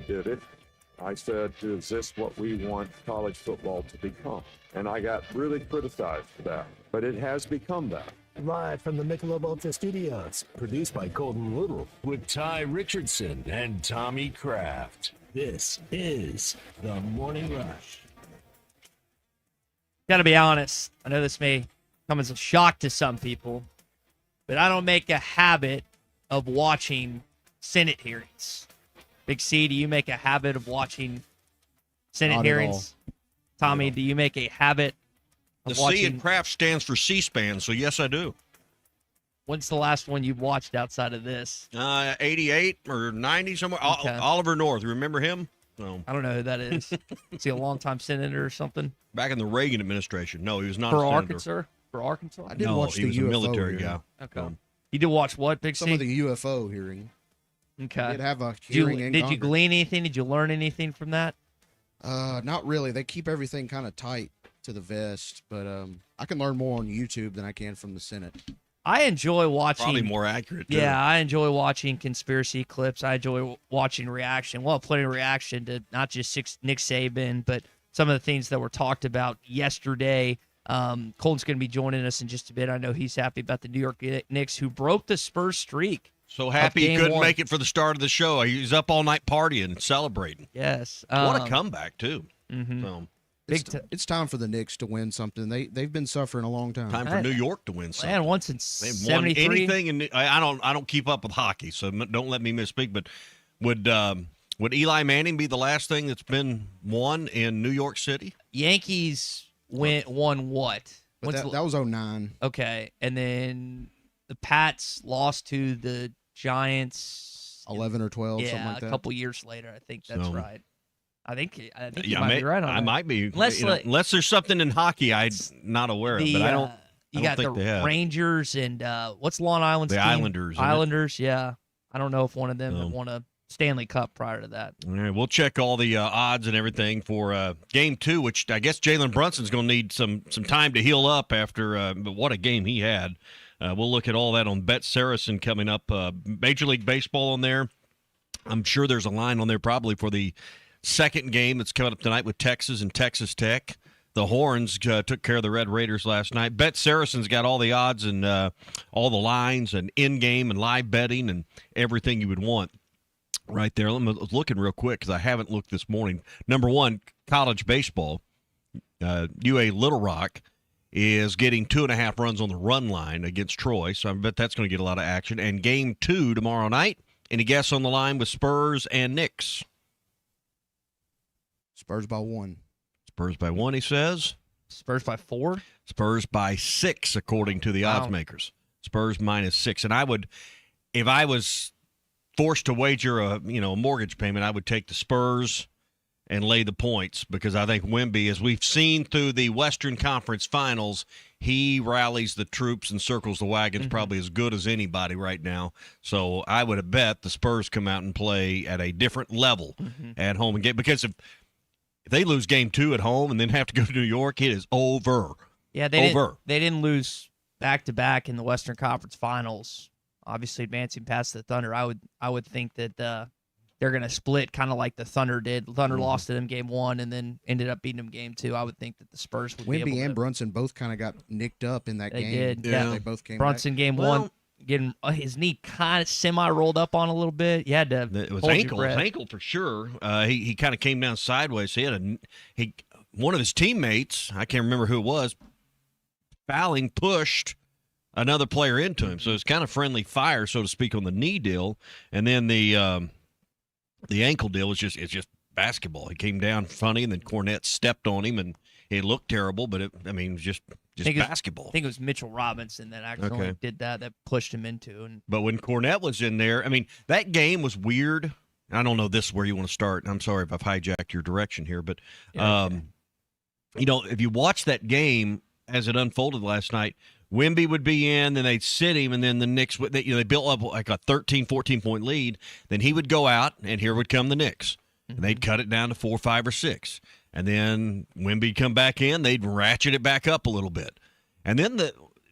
did it. I said, is this what we want college football to become? And I got really criticized for that, but it has become that. Live from the Michelob Ultra Studios, produced by Colton Little, with Ty Richardson and Tommy Kraft. This is The Morning Rush. Got to be honest, I know this may come as a shock to some people, but I don't make a habit of watching Senate hearings. Big C, do you make a habit of watching Senate hearings? Tommy, do you make a habit of watching? The C in Kraft stands for C-SPAN, so yes, I do. When's the last one you've watched outside of this? 88 or 90 somewhere. Okay. Oliver North, remember him? No. I don't know who that is. Is he a longtime senator or something? Back in the Reagan administration. No, he was not a For senator. Arkansas? For Arkansas? I did No, watch he the was a UFO military hearing. guy. Okay. You did watch what, Big C? Some of the UFO hearing. Okay. Did have a hearing in Did you Congress. glean anything? Did you learn anything from that? Not really. They keep everything kind of tight to the vest, but I can learn more on YouTube than I can from the Senate. I enjoy watching. Probably more accurate, too. Yeah, I enjoy watching conspiracy clips. I enjoy watching reaction. Well, plenty of reaction to not just Nick Saban, but some of the things that were talked about yesterday. Colton's going to be joining us in just a bit. I know he's happy about the New York Knicks, who broke the Spurs streak. So happy he Game couldn't one. make it for the start of the show. He was up all night partying and celebrating. Yes. What a comeback, too. Mhm. So, It's time for the Knicks to win something. They've been suffering a long time. time for New York to win something. Man, once in They've won 73. anything, and I don't keep up with hockey, so don't let me misspeak. But would Eli Manning be the last thing that's been won in New York City? Yankees won what? But that was 09. Okay, and then the Pats lost to the Giants 11 or 12, yeah, something like that. a couple years later. I think that's So- right. I think you might be right on I that. might be. Unless, Unless there's something in hockey I'm not aware of, but I don't. You I got don't think the they have. Rangers and what's Long Island's The team? Islanders, isn't it? Islanders, yeah. I don't know if one of them No. had won a Stanley Cup prior to that. All right, we'll check all the odds and everything for Game 2, which I guess Jalen Brunson's going to need some time to heal up after. But what a game he had! We'll look at all that on Bet Saracen coming up. Major League Baseball on there. I'm sure there's a line on there probably for the second game that's coming up tonight with Texas and Texas Tech. The Horns took care of the Red Raiders last night. Bet Saracen's got all the odds and all the lines and in-game and live betting and everything you would want right there. I'm looking real quick because I haven't looked this morning. Number one, college baseball. UA Little Rock is getting 2.5 runs on the run line against Troy, so I bet that's going to get a lot of action. And Game 2 tomorrow night. Any guess on the line with Spurs and Knicks? Spurs by 1. Spurs by 1, he says. Spurs by 4? Spurs by 6, according to the odds makers. Spurs minus 6. And if I was forced to wager a mortgage payment, I would take the Spurs and lay the points because I think Wemby, as we've seen through the Western Conference Finals, he rallies the troops and circles the wagons probably as good as anybody right now. So I would have bet the Spurs come out and play at a different level at home and get because if they lose Game 2 at home and then have to go to New York, it is over. Yeah, they didn't lose back-to-back in the Western Conference Finals. Obviously, advancing past the Thunder, I would think that they're going to split kind of like the Thunder did. The Thunder lost to them Game 1 and then ended up beating them Game 2. I would think that the Spurs would be able Wemby to. and Brunson both kind of got nicked up in that They game. did, yeah. They both came Brunson back. Game 1, getting his knee kind of semi-rolled up on a little bit. You had to It was hold your ankle. breath. Ankle for sure. He kind of came down sideways. So one of his teammates, I can't remember who it was, fouling pushed another player into him. So it's kind of friendly fire, so to speak, on the knee deal. And then the ankle deal is just basketball. He came down funny, and then Cornette stepped on him, and it looked terrible. But it was just basketball. I think it was Mitchell Robinson that actually did that pushed him into. And But when Cornette was in there, that game was weird. I don't know this is where you want to start. I'm sorry if I've hijacked your direction here, but if you watch that game as it unfolded last night, Wemby would be in, then they'd sit him, and then the Knicks would they built up like a 13, 14-point lead. Then he would go out, and here would come the Knicks. And they'd cut it down to 4, 5, or 6. And then Wemby'd come back in, they'd ratchet it back up a little bit. And then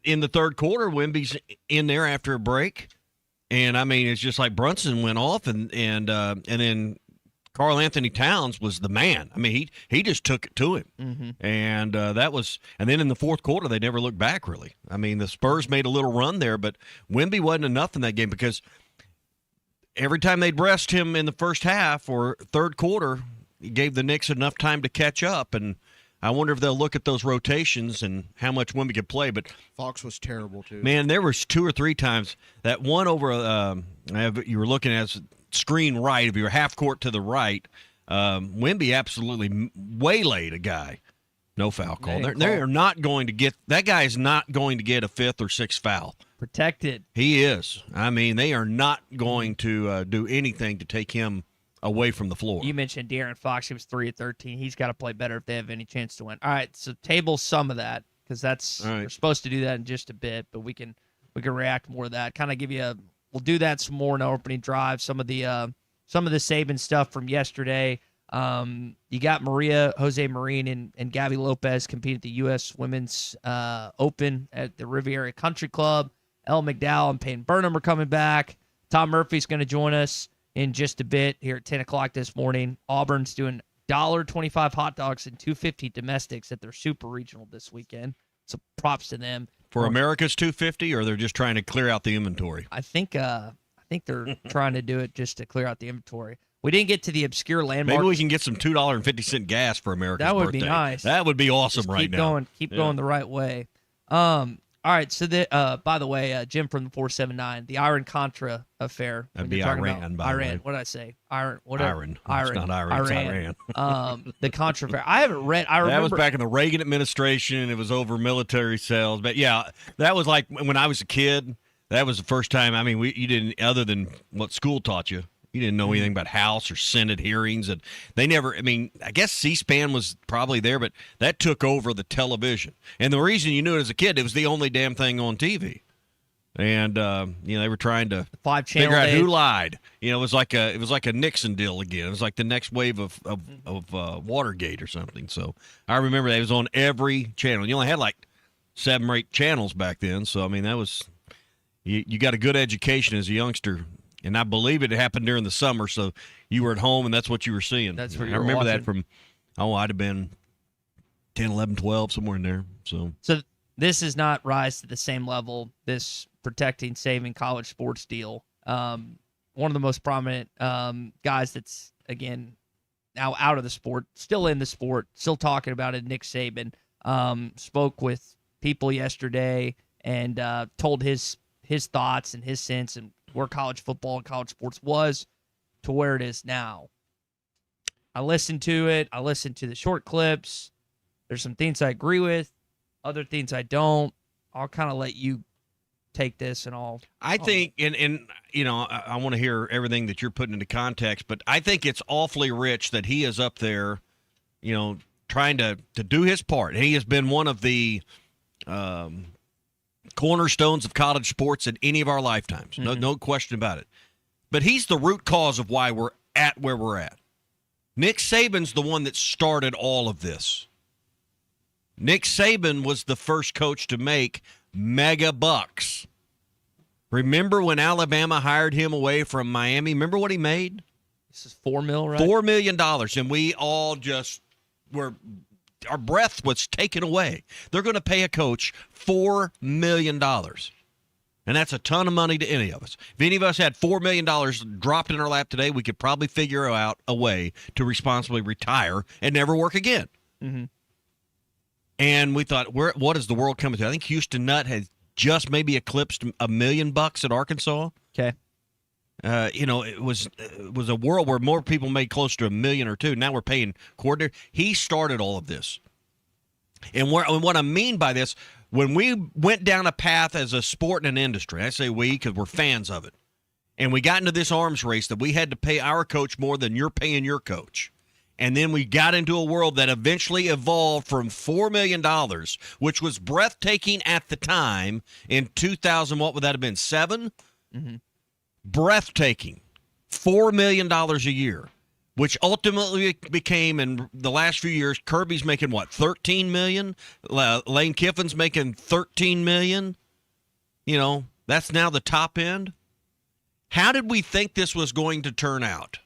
in the third quarter, Wemby's in there after a break. And, it's just like Brunson went off, and then Karl Anthony Towns was the man. I mean, he just took it to him, and that was. And then in the fourth quarter, they never looked back. Really, I mean, the Spurs made a little run there, but Wemby wasn't enough in that game because every time they'd rest him in the first half or third quarter, it gave the Knicks enough time to catch up. And I wonder if they'll look at those rotations and how much Wemby could play. But Fox was terrible too. man, there was 2 or 3 times that one over. You were looking at screen right of your half court to the right. Wemby absolutely waylaid a guy. No foul call. They are not going to get that guy is not going to get a 5th or 6th foul. Protected. He is. I mean, they are not going to do anything to take him away from the floor. You mentioned De'Aaron Fox. He was 3 of 13. He's got to play better if they have any chance to win. All right, so table some of that because we're supposed to do that in just a bit, but we can react more to that. Kind of give you we'll do that some more in our opening drive. Some of the Saban stuff from yesterday. You got Jose Marine and Gabby Lopez competing at the U.S. Women's Open at the Riviera Country Club. Elle McDowell and Peyton Burnham are coming back. Tom Murphy's going to join us in just a bit here at 10 o'clock this morning. Auburn's doing $1.25 hot dogs and $2.50 domestics at their Super Regional this weekend. So props to them. For America's $2.50, or they're just trying to clear out the inventory? I think they're trying to do it just to clear out the inventory. We didn't get to the obscure landmarks. Maybe we can get some $2.50 gas for America's That would birthday. be nice. That would be awesome Just right now. Keep going the right way. All right, so by the way, Jim from the 479, the Iran-Contra affair. That'd be Iran, by the way. What did I say? Iran. Iran. It's not Iran. It's Iran. The Contra affair. I haven't read. I remember. That was back in the Reagan administration. It was over military cells. But, yeah, that was like when I was a kid. That was the first time. I mean, you didn't, other than what school taught you. You didn't know anything about House or Senate hearings. And they never, I mean, I guess C-SPAN was probably there, but that took over the television. And the reason you knew it as a kid, it was the only damn thing on TV. And, they were trying to figure out who lied. It was like a Nixon deal again. It was like the next wave of Watergate or something. So I remember that. It was on every channel. You only had like 7 or 8 channels back then. So, I mean, that was, you got a good education as a youngster. And I believe it happened during the summer, so you were at home, and that's what you were seeing. That's what you I were remember watching. that from, I'd have been 10, 11, 12, somewhere in there. So this is not rise to the same level, this protecting, saving college sports deal. One of the most prominent guys that's, again, now out of the sport, still in the sport, still talking about it, Nick Saban, spoke with people yesterday and told his thoughts and his sense and where college football and college sports was to where it is now. I listened to it. I listened to the short clips. There's some things I agree with, other things I don't. I'll kind of let you take this and all. I think, and I want to hear everything that you're putting into context, but I think it's awfully rich that he is up there, trying to do his part. He has been one of the cornerstones of college sports in any of our lifetimes. No question about it. But he's the root cause of why we're at where we're at. Nick Saban's the one that started all of this. Nick Saban was the first coach to make mega bucks. Remember when Alabama hired him away from Miami? Remember what he made? This is $4 million, right? $4 million. And we all just were... Our breath was taken away. They're going to pay a coach $4 million. And that's a ton of money to any of us. If any of us had $4 million dropped in our lap today, we could probably figure out a way to responsibly retire and never work again. Mm-hmm. And we thought, what is the world coming to? I think Houston Nutt had just maybe eclipsed $1 million at Arkansas. Okay. It was a world where more people made close to $1 million or $2 million. Now we're paying coordinator. He started all of this. And what I mean by this, when we went down a path as a sport and an industry, I say we because we're fans of it, and we got into this arms race that we had to pay our coach more than you're paying your coach. And then we got into a world that eventually evolved from $4 million, which was breathtaking at the time in 2000. What would that have been? 7? Mm-hmm. Breathtaking. $4 million a year, which ultimately became, in the last few years, Kirby's making what, $13 million? Lane Kiffin's making $13 million. That's now the top end. How did we think this was going to turn out?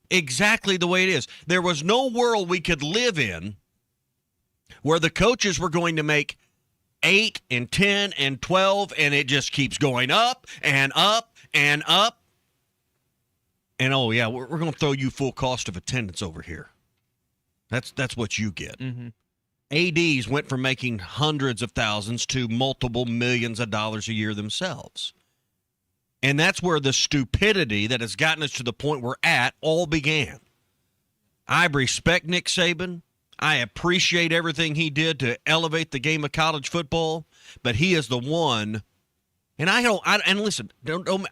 exactly the way it is. There was no world we could live in where the coaches were going to make 8 and 10 and 12, and it just keeps going up and up and up. And, oh, yeah, we're going to throw you full cost of attendance over here. That's what you get. Mm-hmm. ADs went from making hundreds of thousands to multiple millions of dollars a year themselves. And that's where the stupidity that has gotten us to the point we're at all began. I respect Nick Saban. I appreciate everything he did to elevate the game of college football, but he is the one. And listen,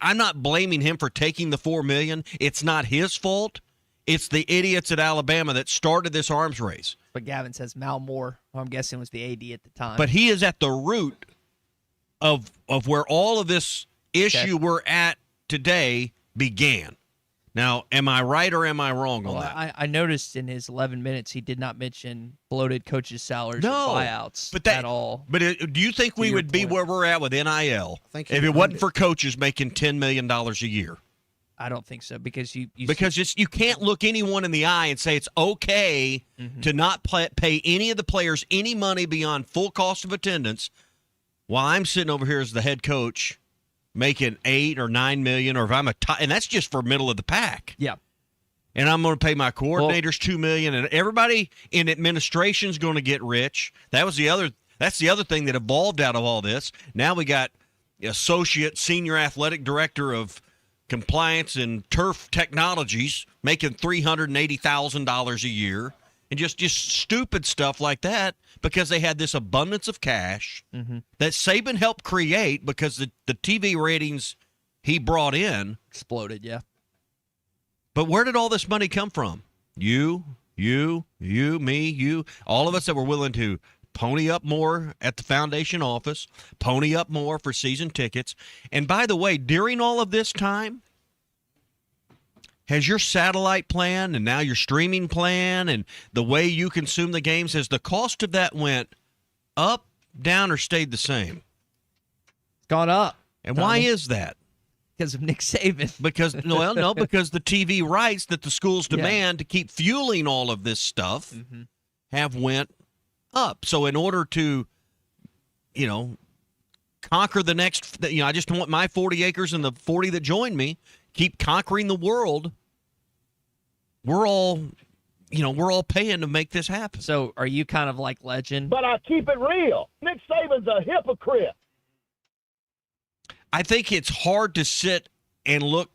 I'm not blaming him for taking the $4 million. It's not his fault. It's the idiots at Alabama that started this arms race. But Gavin says Mal Moore, who I'm guessing was the AD at the time. But he is at the root of where all of this issue we're at today began. Now, am I right or am I wrong on that? I noticed in his 11 minutes he did not mention bloated coaches' salaries or buyouts at all. But do you think we would be where we're at with NIL if it wasn't for coaches making $10 million a year? I don't think so because you can't look anyone in the eye and say it's okay to not pay any of the players any money beyond full cost of attendance while I'm sitting over here as the head coach making $8 or $9 million, or if I'm and that's just for middle of the pack. Yeah. And I'm going to pay my coordinators $2 million, and everybody in administration is going to get rich. That's the other thing that evolved out of all this. Now we got associate senior athletic director of compliance and turf technologies making $380,000 a year, and just stupid stuff like that because they had this abundance of cash that Saban helped create because the TV ratings he brought in exploded. Yeah. But where did all this money come from? You, me, all of us that were willing to pony up more at the foundation office, pony up more for season tickets. And by the way, during all of this time, has your satellite plan and now your streaming plan and the way you consume the games, has the cost of that went up, down, or stayed the same? It's gone up. And why is that? Because of Nick Saban. Because because the TV rights that the schools demand to keep fueling all of this stuff have went up. So in order to, conquer the next, I just want my 40 acres and the 40 that join me, keep conquering the world. We're all paying to make this happen. So are you kind of like Legend? But I keep it real. Nick Saban's a hypocrite. I think it's hard to sit and look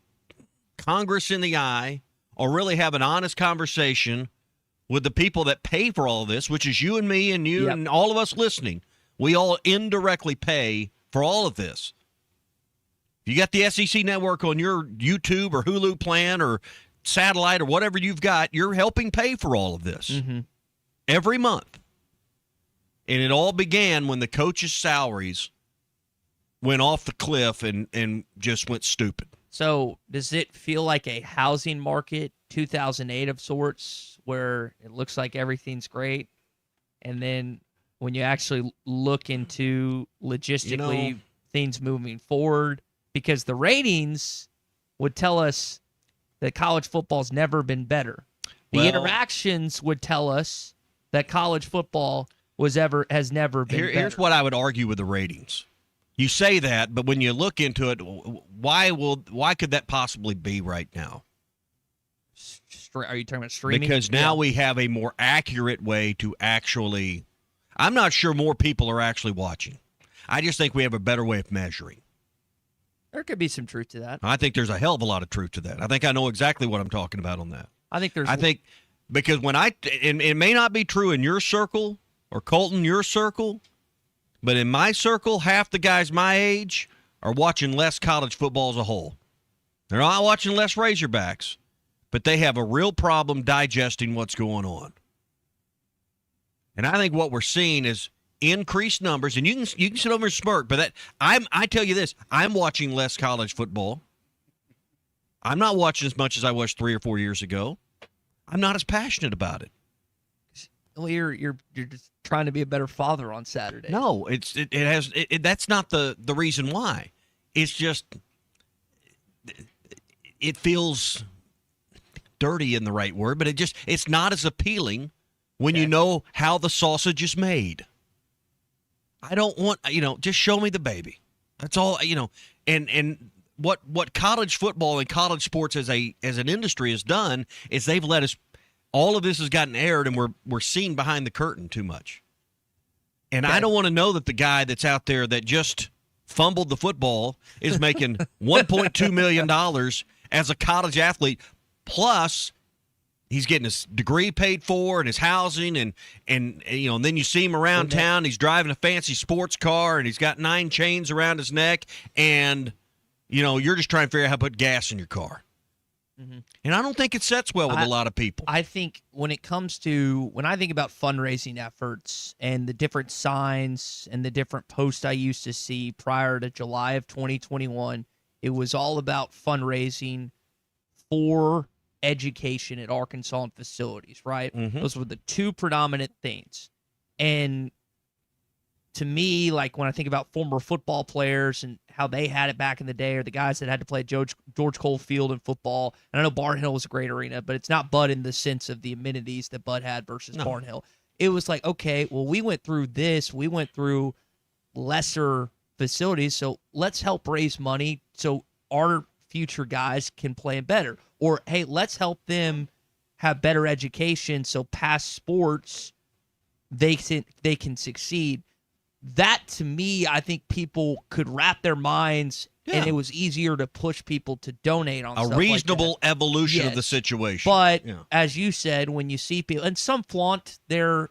Congress in the eye or really have an honest conversation with the people that pay for all of this, which is you and me and you and all of us listening. We all indirectly pay for all of this. You got the SEC network on your YouTube or Hulu plan or satellite or whatever you've got, you're helping pay for all of this every month. And it all began when the coaches' salaries went off the cliff and just went stupid. So does it feel like a housing market 2008 of sorts where it looks like everything's great, and then when you actually look into logistically things moving forward, because the ratings would tell us that college football's never been better. The interactions would tell us that college football has never been better. Here's what I would argue with the ratings. You say that, but when you look into it, why could that possibly be right now? Are you talking about streaming? Because now we have a more accurate way to actually. I'm not sure more people are actually watching. I just think we have a better way of measuring. There could be some truth to that. I think there's a hell of a lot of truth to that. I think I know exactly what I'm talking about on that. I think because when it may not be true in your circle or Colton, your circle, but in my circle, half the guys my age are watching less college football as a whole. They're not watching less Razorbacks, but they have a real problem digesting what's going on. And I think what we're seeing is increased numbers, and you can sit over and smirk, but I tell you this, I'm watching less college football. I'm not watching as much as I was 3 or 4 years ago. I'm not as passionate about it. Well, you're just trying to be a better father on Saturday. No, that's not the reason why. It's just it feels dirty in the right word, but it's not as appealing when you know how the sausage is made. I don't want, just show me the baby. That's all, and what college football and college sports as an industry has done is they've let us, all of this has gotten aired, and we're seeing behind the curtain too much. And I don't want to know that the guy that's out there that just fumbled the football is making $1.2 million as a college athlete, plus he's getting his degree paid for and his housing, and then you see him around town. He's driving a fancy sports car, and he's got 9 chains around his neck, and you're just trying to figure out how to put gas in your car. Mm-hmm. And I don't think it sets well with a lot of people. I think when I think about fundraising efforts and the different signs and the different posts I used to see prior to July of 2021, it was all about fundraising for education at Arkansas and facilities, right? Mm-hmm. Those were the 2 predominant things. And to me, like when I think about former football players and how they had it back in the day, or the guys that had to play George Cole Field in football, and I know Barnhill was a great arena, but it's not Bud in the sense of the amenities that Bud had versus Barnhill. It was like, okay, well, we went through this. We went through lesser facilities, so let's help raise money so our future guys can play better. Or, hey, let's help them have better education so past sports they can succeed. That, to me, I think people could wrap their minds, and it was easier to push people to donate on stuff a reasonable like that. Evolution of the situation. But as you said, when you see people, and some flaunt their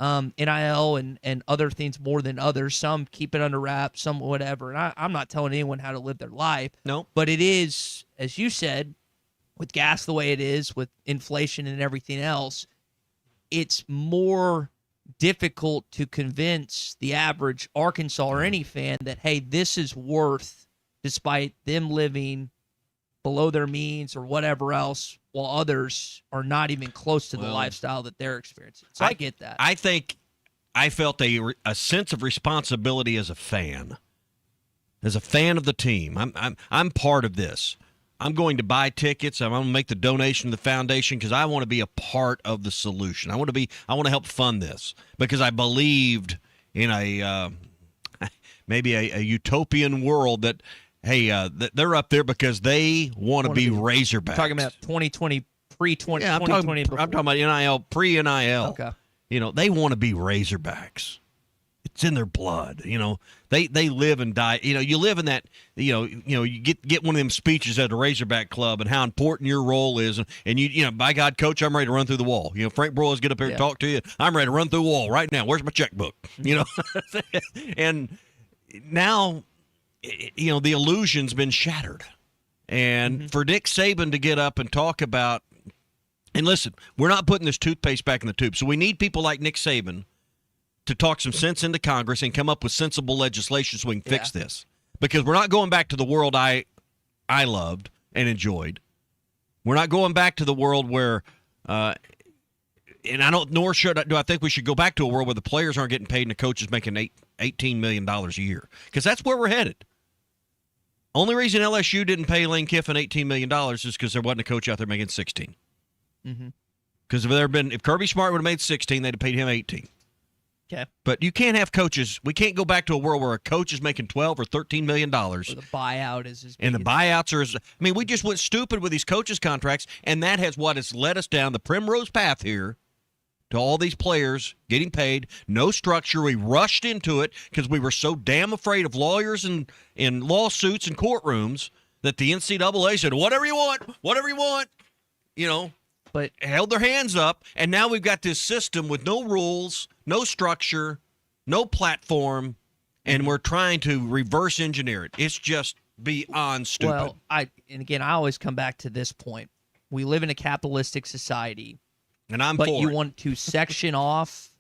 NIL and other things more than others. Some keep it under wraps, some whatever. And I'm not telling anyone how to live their life. No. But it is, as you said, with gas the way it is, with inflation and everything else, it's more difficult to convince the average Arkansas or any fan that, hey, this is worth, despite them living below their means or whatever else, while others are not even close to the lifestyle that they're experiencing. So I get that. I think I felt a sense of responsibility as a fan of the team. I'm part of this. I'm going to buy tickets. I'm going to make the donation to the foundation because I want to be a part of the solution. I want to help fund this because I believed in maybe a utopian world that, hey, they're up there because they want to be Razorbacks. Talking about 2020, pre-2020. Yeah, I'm talking about NIL, pre-NIL. Okay. They want to be Razorbacks. It's in their blood. They live and die. You live in that. You get one of them speeches at a Razorback club and how important your role is, and you by God, coach, I'm ready to run through the wall. Frank Broyles get up here and talk to you. I'm ready to run through the wall right now. Where's my checkbook? And now, the illusion's been shattered, and for Nick Saban to get up and talk about, and listen, we're not putting this toothpaste back in the tube, so we need people like Nick Saban to talk some sense into Congress and come up with sensible legislation so we can fix this. Because we're not going back to the world I loved and enjoyed. We're not going back to the world where, and do I think we should go back to a world where the players aren't getting paid and the coach is making $18 million a year. Because that's where we're headed. Only reason LSU didn't pay Lane Kiffin $18 million is because there wasn't a coach out there making 16. Because if Kirby Smart would have made 16, they'd have paid him 18. Okay. But you can't have coaches. We can't go back to a world where a coach is making $12 or $13 million. Or the buyout is as big. And the buyouts are we just went stupid with these coaches' contracts, and that has what has led us down the primrose path here to all these players getting paid, no structure. We rushed into it because we were so damn afraid of lawyers and lawsuits and courtrooms that the NCAA said, whatever you want, but held their hands up, and now we've got this system with no rules, no structure, no platform, and we're trying to reverse engineer it. It's just beyond stupid. Well, I always come back to this point. We live in a capitalistic society, but you want to section off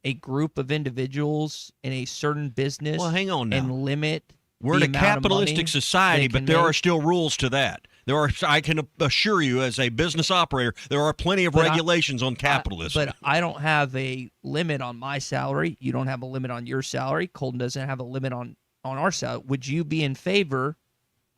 a group of individuals in a certain business. Well, hang on now. And limit. We're in a capitalistic society, but there are still rules to that. I can assure you, as a business operator, there are plenty of regulations on capitalism. But I don't have a limit on my salary. You don't have a limit on your salary. Colton doesn't have a limit on our salary. Would you be in favor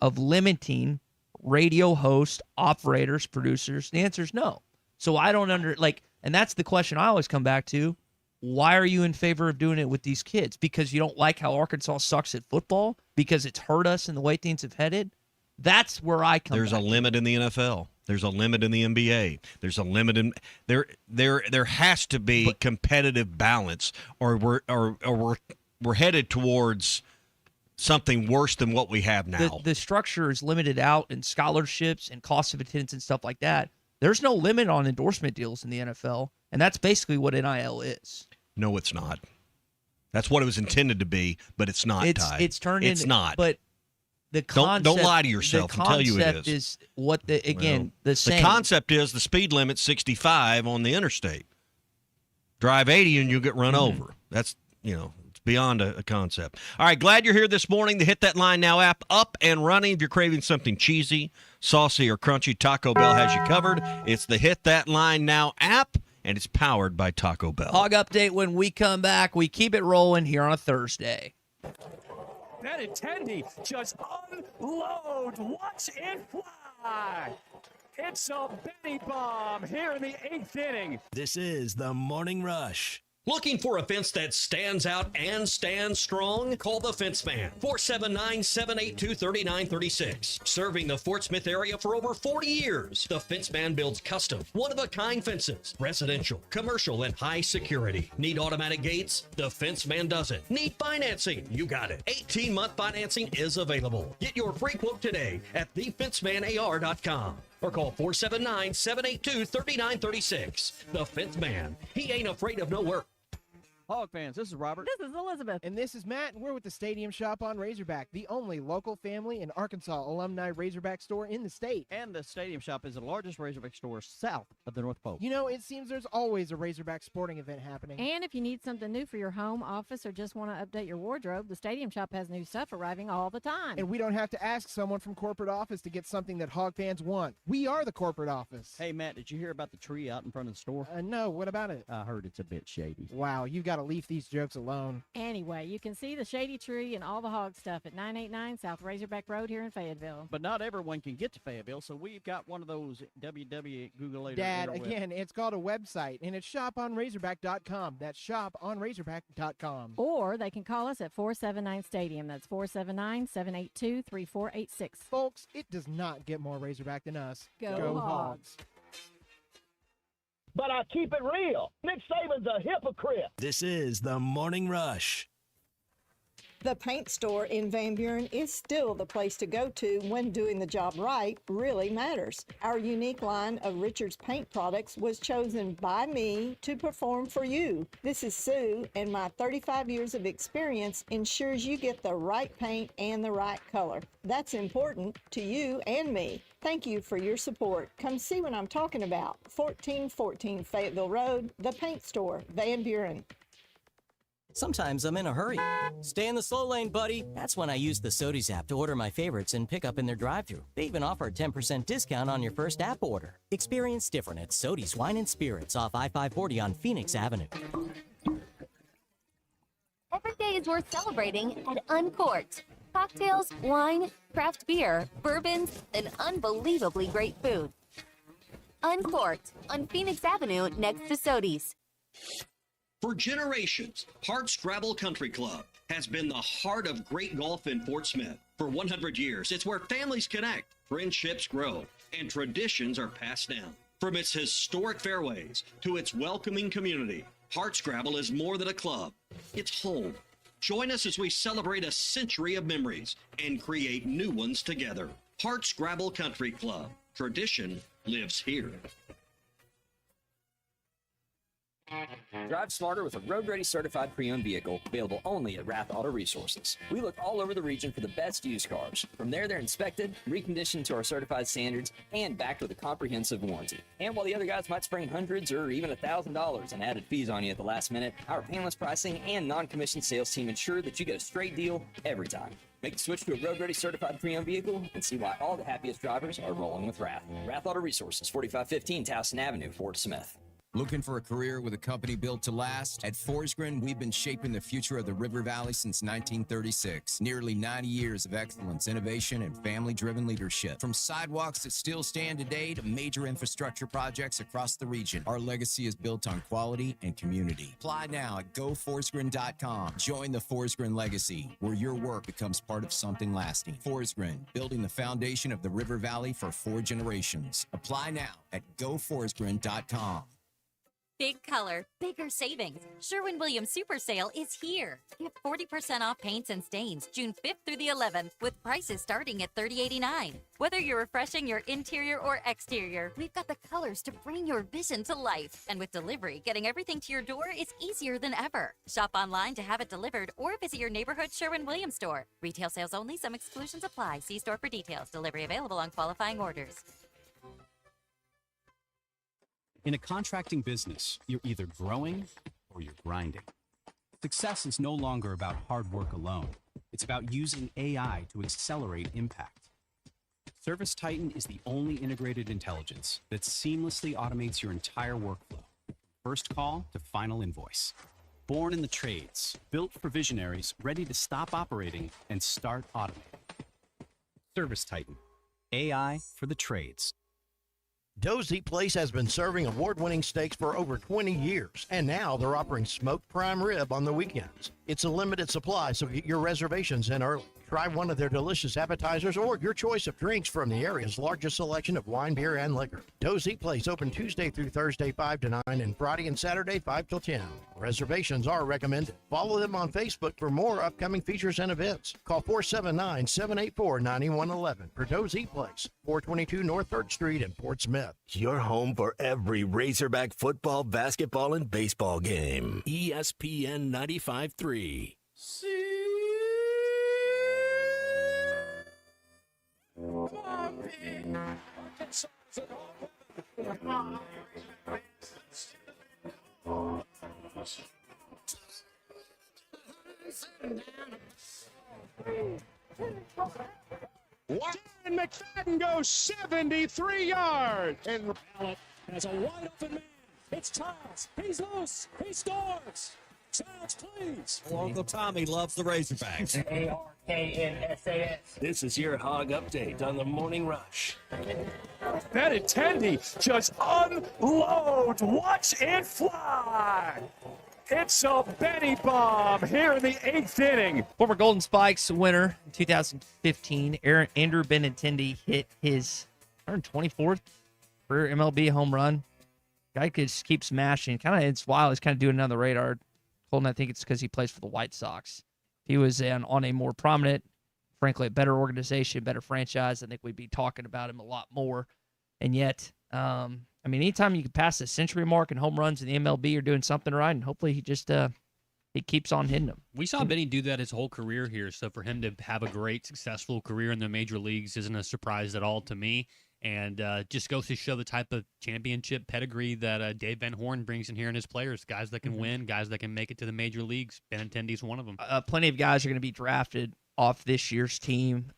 of limiting radio hosts, operators, producers? The answer is no. So I don't and that's the question I always come back to. Why are you in favor of doing it with these kids? Because you don't like how Arkansas sucks at football? Because it's hurt us in the way things have headed? That's where I come There's back a limit in the NFL. There's a limit in the NBA. There's a limit in there has to be competitive balance, or we're headed towards something worse than what we have now. The structure is limited out in scholarships and cost of attendance and stuff like that. There's no limit on endorsement deals in the NFL, and that's basically what NIL is. No, it's not. That's what it was intended to be, but it's not. It's turned into. It's not. But the concept. Don't lie to yourself and tell you it is what the saying. The concept is the speed limit 65 on the interstate. Drive 80 and you'll get run over. That's it's beyond a concept. All right, glad you're here this morning. The Hit That Line Now app up and running. If you're craving something cheesy, saucy, or crunchy, Taco Bell has you covered. It's the Hit That Line Now app, and it's powered by Taco Bell. Hog update when we come back. We keep it rolling here on a Thursday. That attendee just unload. Watch it fly. It's a Benny bomb here in the 8th inning. This is the Morning Rush. Looking for a fence that stands out and stands strong? Call the Fence Man, 479-782-3936. Serving the Fort Smith area for over 40 years, the Fence Man builds custom, one-of-a-kind fences, residential, commercial, and high security. Need automatic gates? The Fence Man does it. Need financing? You got it. 18-month financing is available. Get your free quote today at thefencemanar.com. Or call 479-782-3936. The Fence Man. He ain't afraid of no work. Hog fans, this is Robert. This is Elizabeth. And this is Matt, and we're with the Stadium Shop on Razorback, the only local family and Arkansas alumni Razorback store in the state. And the Stadium Shop is the largest Razorback store south of the North Pole. You know, it seems there's always a Razorback sporting event happening. And if you need something new for your home, office, or just want to update your wardrobe, the Stadium Shop has new stuff arriving all the time. And we don't have to ask someone from corporate office to get something that Hog fans want. We are the corporate office. Hey, Matt, did you hear about the tree out in front of the store? No, what about it? I heard it's a bit shady. Wow, you've got to leave these jokes alone. Anyway, you can see the shady tree and all the hog stuff at 989 South Razorback Road here in Fayetteville. But not everyone can get to Fayetteville, so we've got one of those www. Dad, again, it's called a website, and it's shoponrazorback.com. That's shoponrazorback.com. Or they can call us at 479 Stadium. That's 479-782-3486. Folks, it does not get more Razorback than us. Go Hogs. But I keep it real. Nick Saban's a hypocrite. This is the Morning Rush. The paint store in Van Buren is still the place to go to when doing the job right really matters. Our unique line of Richards paint products was chosen by me to perform for you. This is Sue, and my 35 years of experience ensures you get the right paint and the right color. That's important to you and me. Thank you for your support. Come see what I'm talking about. 1414 Fayetteville Road, the paint store, Van Buren. Sometimes I'm in a hurry. Stay in the slow lane, buddy. That's when I use the Sodies app to order my favorites and pick up in their drive-thru. They even offer a 10% discount on your first app order. Experience different at Sodies Wine and Spirits off I-540 on Phoenix Avenue. Every day is worth celebrating at Uncorked. Cocktails, wine, craft beer, bourbons, and unbelievably great food. Uncorked on Phoenix Avenue next to Sodies. For generations, Hardscrabble Country Club has been the heart of great golf in Fort Smith. For 100 years, it's where families connect, friendships grow, and traditions are passed down. From its historic fairways to its welcoming community, Hardscrabble is more than a club. It's home. Join us as we celebrate a century of memories and create new ones together. Hardscrabble Country Club. Tradition lives here. Drive smarter with a road-ready certified pre-owned vehicle available only at Rath Auto Resources. We look all over the region for the best used cars. From there, they're inspected, reconditioned to our certified standards, and backed with a comprehensive warranty. And while the other guys might spring hundreds or even $1,000 in added fees on you at the last minute, our painless pricing and non-commissioned sales team ensure that you get a straight deal every time. Make the switch to a road-ready certified pre-owned vehicle and see why all the happiest drivers are rolling with Rath. Rath Auto Resources, 4515 Towson Avenue, Fort Smith. Looking for a career with a company built to last? At Forsgren, we've been shaping the future of the River Valley since 1936. Nearly 90 years of excellence, innovation, and family-driven leadership. From sidewalks that still stand today to major infrastructure projects across the region, our legacy is built on quality and community. Apply now at goforsgren.com. Join the Forsgren legacy, where your work becomes part of something lasting. Forsgren, building the foundation of the River Valley for 4 generations. Apply now at goforsgren.com. Big color, bigger savings. Sherwin-Williams Super Sale is here. Get 40% off paints and stains June 5th through the 11th with prices starting at $30.89. Whether you're refreshing your interior or exterior, we've got the colors to bring your vision to life. And with delivery, getting everything to your door is easier than ever. Shop online to have it delivered or visit your neighborhood Sherwin-Williams store. Retail sales only. Some exclusions apply. See store for details. Delivery available on qualifying orders. In a contracting business, you're either growing or you're grinding. Success is no longer about hard work alone. It's about using AI to accelerate impact. ServiceTitan is the only integrated intelligence that seamlessly automates your entire workflow, first call to final invoice. Born in the trades, built for visionaries ready to stop operating and start automating. ServiceTitan, AI for the trades. Doe's Eat Place has been serving award-winning steaks for over 20 years, and now they're offering smoked prime rib on the weekends. It's a limited supply, so get your reservations in early. Try one of their delicious appetizers or your choice of drinks from the area's largest selection of wine, beer, and liquor. Doe's Eat Place open Tuesday through Thursday 5 to 9 and Friday and Saturday 5 till 10. Reservations are recommended. Follow them on Facebook for more upcoming features and events. Call 479-784-9111 for Doe's Eat Place, 422 North 3rd Street in Fort Smith. Your home for every Razorback football, basketball, and baseball game. ESPN 95.3. Dan McFadden goes 73 yards. And Repellent has a wide open man. It's Childs. He's loose. He scores. Childs, please. Uncle Tommy loves the Razorbacks. ARKNSAS. This is your Hog Update on the Morning Rush. That attendee just unload. Watch it fly. It's a Benny bomb here in the 8th inning. Former Golden Spikes winner in 2015, Andrew Benintendi hit his 124th career MLB home run. Guy could just keep smashing. It's wild. He's kind of doing it on the radar. Colton, I think it's because he plays for the White Sox. If he was on a more prominent, frankly, a better organization, better franchise, I think we'd be talking about him a lot more. And yet, anytime you can pass the century mark in home runs in the MLB, you're doing something right, and hopefully he just he keeps on hitting them. We saw Benny do that his whole career here, so for him to have a great, successful career in the major leagues isn't a surprise at all to me, and just goes to show the type of championship pedigree that Dave Van Horn brings in here in his players, guys that can win, guys that can make it to the major leagues. Benintendi's one of them. Plenty of guys are going to be drafted off this year's team.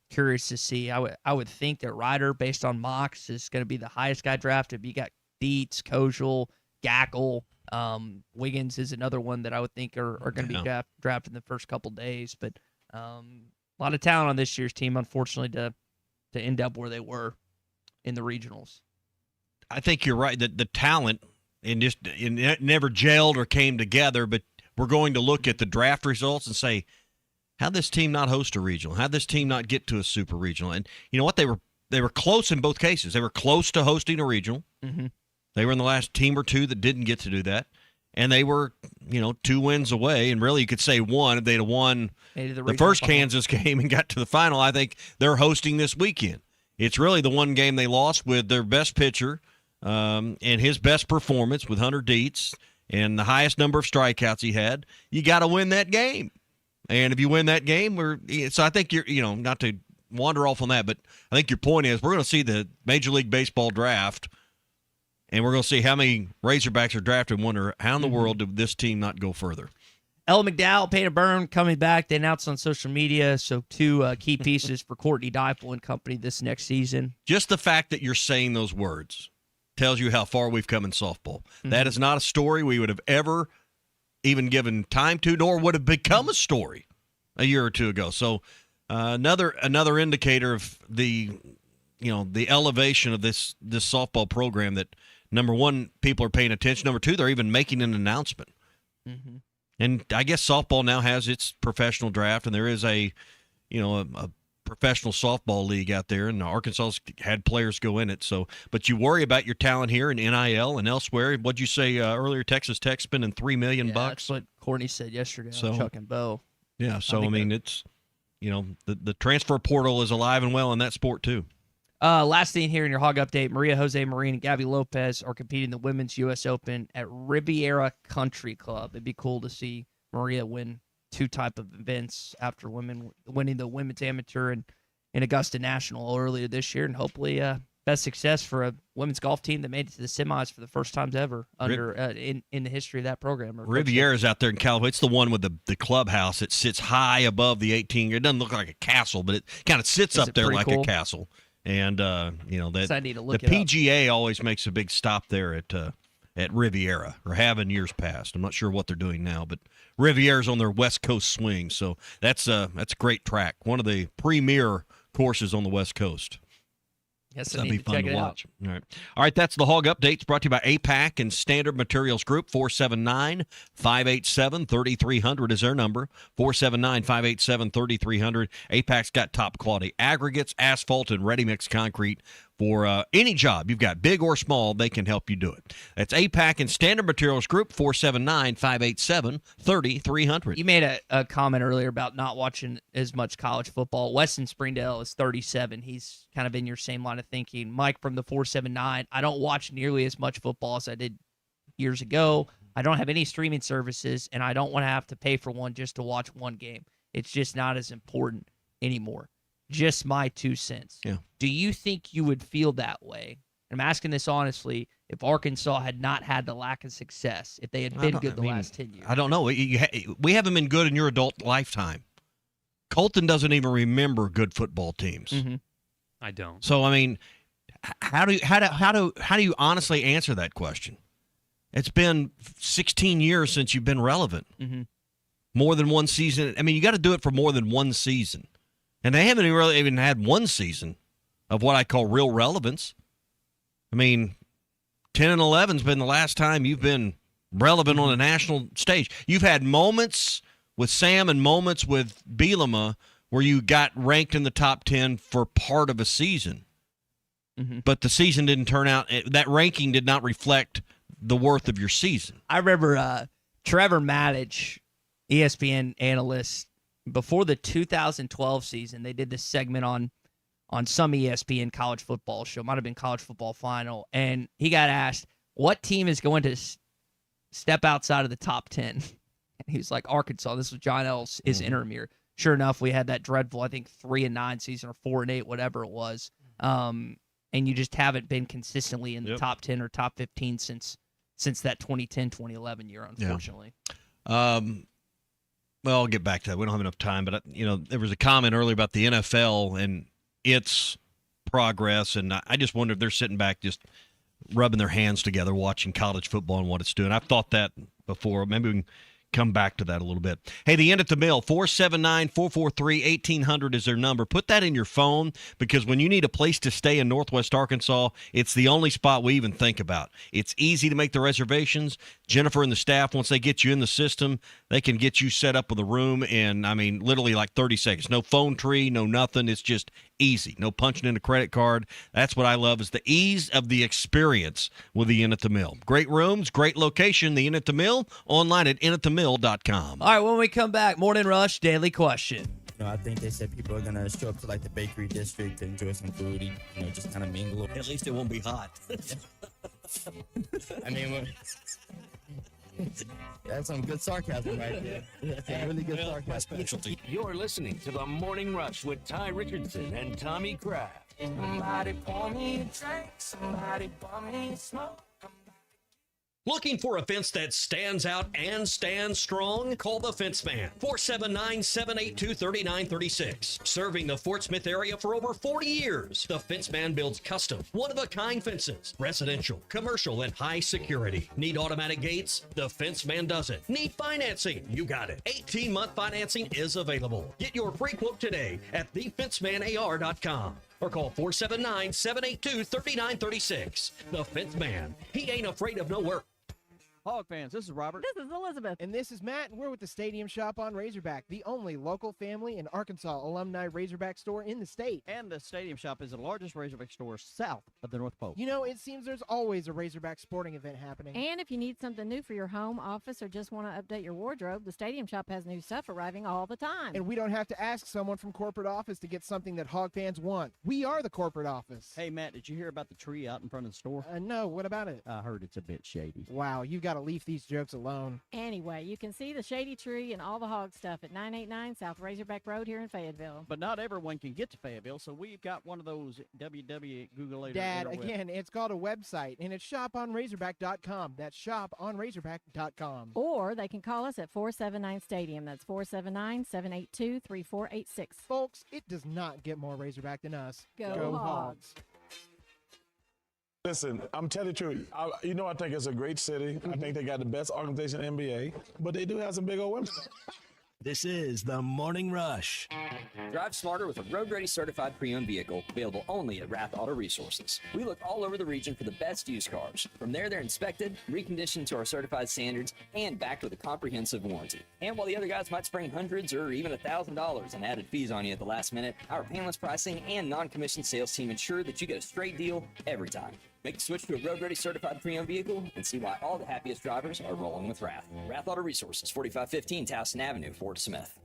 Curious to see. I would think that Ryder, based on mocks, is going to be the highest guy drafted. You got Dietz, Kojal, Gackle. Wiggins is another one that I would think are going to be drafted in the first couple days. But a lot of talent on this year's team, unfortunately, to end up where they were in the regionals. I think you're right that the talent it never gelled or came together, but we're going to look at the draft results and say, how'd this team not host a regional? How'd this team not get to a super regional? And you know what? They were close in both cases. They were close to hosting a regional. Mm-hmm. They were in the last team or two that didn't get to do that. And they were, 2 wins away. And really, you could say one. If they'd have won the first Kansas game and got to the final, I think they're hosting this weekend. It's really the one game they lost with their best pitcher and his best performance with Hunter Dietz and the highest number of strikeouts he had. You got to win that game. And if you win that game, so I think you're, not to wander off on that, but I think your point is we're going to see the Major League Baseball draft, and we're going to see how many Razorbacks are drafted and wonder how in the world did this team not go further. Ella McDowell, Peyton Byrne coming back. They announced on social media, so 2 key pieces for Courtney Deifel and company this next season. Just the fact that you're saying those words tells you how far we've come in softball. That is not a story we would have ever even given time to, nor would have become a story a year or two ago. So another indicator of the elevation of this softball program, that number one, people are paying attention. Number two, they're even making an announcement. Mm-hmm. And I guess softball now has its professional draft, and there is a professional softball league out there, and Arkansas's had players go in it. So, but you worry about your talent here in NIL and elsewhere. What'd you say earlier? Texas Tech spending $3 million bucks. That's what Courtney said yesterday So- on Chuck and Bo. Yeah. So I mean, it's the transfer portal is alive and well in that sport too. Last thing here in your Hog Update, Maria Jose Marin and Gabby Lopez are competing in the Women's U.S. Open at Riviera Country Club. It'd be cool to see Maria win two type of events after winning the Women's Amateur and Augusta National earlier this year, and hopefully best success for a women's golf team that made it to the semis for the first times ever in the history of that program. Riviera's out there in California. It's the one with the clubhouse. It sits high above the 18. It doesn't look like a castle, but it kind of sits up there like cool? a castle. And that So I need to the look it up. PGA always makes a big stop there at Riviera, or have in years past. I'm not sure what they're doing now, but Riviera's on their West Coast swing, so that's a great track. One of the premier courses on the West Coast. Yes, That'd I be need to fun check to it out. watch. All right, that's the Hog Updates brought to you by APAC and Standard Materials Group. 479-587-3300 is their number. 479-587-3300. APAC's got top quality aggregates, asphalt, and ready-mix concrete for any job you've got, big or small. They can help you do it. That's APAC and Standard Materials Group. 479-587-3300. You made a comment earlier about not watching as much college football. Weston Springdale is 37. He's kind of in your same line of thinking. Mike from the 479, I don't watch nearly as much football as I did years ago. I don't have any streaming services, and I don't want to have to pay for one just to watch one game. It's just not as important anymore. Just my 2 cents. Yeah. Do you think you would feel that way? I'm asking this honestly. If Arkansas had not had the lack of success, if they had been good the last 10 years. I don't know. We haven't been good in your adult lifetime. Colton doesn't even remember good football teams. Mm-hmm. I don't. So I mean, how do you honestly answer that question? It's been 16 years since you've been relevant. Mm-hmm. More than one season. I mean, you got to do it for more than one season. And they haven't really even had one season of what I call real relevance. I mean, 10 and 11's been the last time you've been relevant on a national stage. You've had moments with Sam and moments with Bielema where you got ranked in the top 10 for part of a season. Mm-hmm. But the season didn't turn out. That ranking did not reflect the worth of your season. I remember Trevor Maddich, ESPN analyst, before the 2012 season, they did this segment on some ESPN college football show. Might have been College Football Final. And he got asked, what team is going to step outside of the top 10? And he was like, Arkansas. This was John Ellis, his interim year. Sure enough, we had that dreadful, I think, 3-9 season or 4-8, whatever it was. And you just haven't been consistently in the top 10 or top 15 since that 2010-2011 year, unfortunately. Yeah. Well, I'll get back to that. We don't have enough time, but there was a comment earlier about the NFL and its progress, and I just wonder if they're sitting back just rubbing their hands together watching college football and what it's doing. I've thought that before. Maybe we can come back to that a little bit. Hey, the end at the mill, 479-443-1800 is their number. Put that in your phone, because when you need a place to stay in Northwest Arkansas, it's the only spot we even think about. It's easy to make the reservations. Jennifer and the staff, once they get you in the system, they can get you set up with a room in, literally like 30 seconds. No phone tree, no nothing. It's just easy. No punching in a credit card. That's what I love, is the ease of the experience with the Inn at the Mill. Great rooms, great location, the Inn at the Mill, online at innatthemill.com. All right, when we come back, Morning Rush Daily Question. I think they said people are going to show up to like the bakery district to enjoy some food, just kind of mingle. At least it won't be hot. That's some good sarcasm right there. That's some really good sarcasm. Specialty. You're listening to the Morning Rush with Ty Richardson and Tommy Kraft. Somebody pour me a drink, somebody pour me a smoke. Looking for a fence that stands out and stands strong? Call the Fence Man, 479-782-3936. Serving the Fort Smith area for over 40 years, the Fence Man builds custom, one-of-a-kind fences, residential, commercial, and high security. Need automatic gates? The Fence Man does it. Need financing? You got it. 18-month financing is available. Get your free quote today at thefencemanar.com. Or call 479-782-3936. The Fence Man. He ain't afraid of no work. Hog fans, this is Robert. This is Elizabeth. And this is Matt, and we're with the Stadium Shop on Razorback, the only local family and Arkansas alumni Razorback store in the state. And the Stadium Shop is the largest Razorback store south of the North Pole. You know, it seems there's always a Razorback sporting event happening. And if you need something new for your home, office, or just want to update your wardrobe, the Stadium Shop has new stuff arriving all the time. And we don't have to ask someone from corporate office to get something that Hog fans want. We are the corporate office. Hey, Matt, did you hear about the tree out in front of the store? No, what about it? I heard it's a bit shady. Wow, you've got to leave these jokes alone. Anyway, you can see the shady tree and all the hog stuff at 989 South Razorback Road here in Fayetteville. But not everyone can get to Fayetteville, so we've got one of those www Google Dad, again, it's called a website, and it's shoponrazorback.com. That's shoponrazorback.com. Or they can call us at 479 Stadium. That's 479-782-3486. Folks, it does not get more Razorback than us. Go Hogs. Listen, I'm telling you the truth. I think it's a great city. I think they got the best organization in the NBA, but they do have some big old women. This is the Morning Rush. Drive smarter with a road-ready certified pre-owned vehicle available only at Rath Auto Resources. We look all over the region for the best used cars. From there, they're inspected, reconditioned to our certified standards, and backed with a comprehensive warranty. And while the other guys might spring hundreds or even $1,000 in added fees on you at the last minute, our painless pricing and non-commissioned sales team ensure that you get a straight deal every time. Make the switch to a road-ready certified pre-owned vehicle and see why all the happiest drivers are rolling with Rath. Rath Auto Resources, 4515 Towson Avenue, Fort Smith.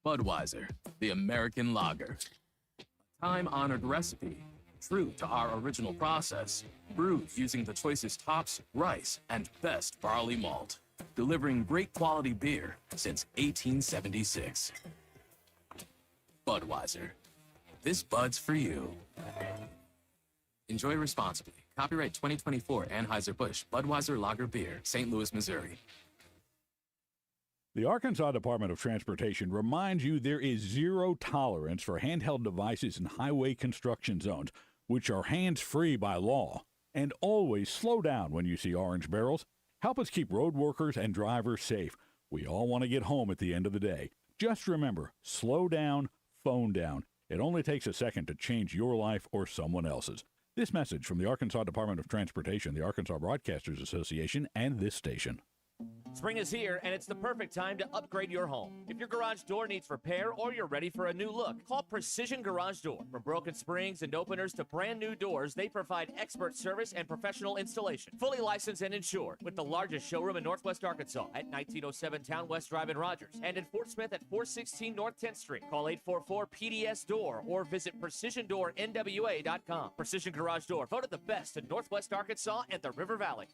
Budweiser, the American lager. Time-honored recipe, true to our original process, brewed using the choicest hops, rice, and best barley malt, delivering great quality beer since 1876. Budweiser. This Bud's for you. Enjoy responsibly. Copyright 2024 Anheuser-Busch Budweiser Lager Beer, St. Louis, Missouri. The Arkansas Department of Transportation reminds you there is zero tolerance for handheld devices in highway construction zones, which are hands-free by law. And always slow down when you see orange barrels. Help us keep road workers and drivers safe. We all want to get home at the end of the day. Just remember, slow down, phone down. It only takes a second to change your life or someone else's. This message from the Arkansas Department of Transportation, the Arkansas Broadcasters Association, and this station. Spring is here, and it's the perfect time to upgrade your home. If your garage door needs repair or you're ready for a new look, call Precision Garage Door. From broken springs and openers to brand new doors, they provide expert service and professional installation. Fully licensed and insured, with the largest showroom in Northwest Arkansas at 1907 Town West Drive in Rogers, and in Fort Smith at 416 North 10th Street. Call 844-PDS-DOOR or visit PrecisionDoorNWA.com. Precision Garage Door, voted the best in Northwest Arkansas and the River Valley.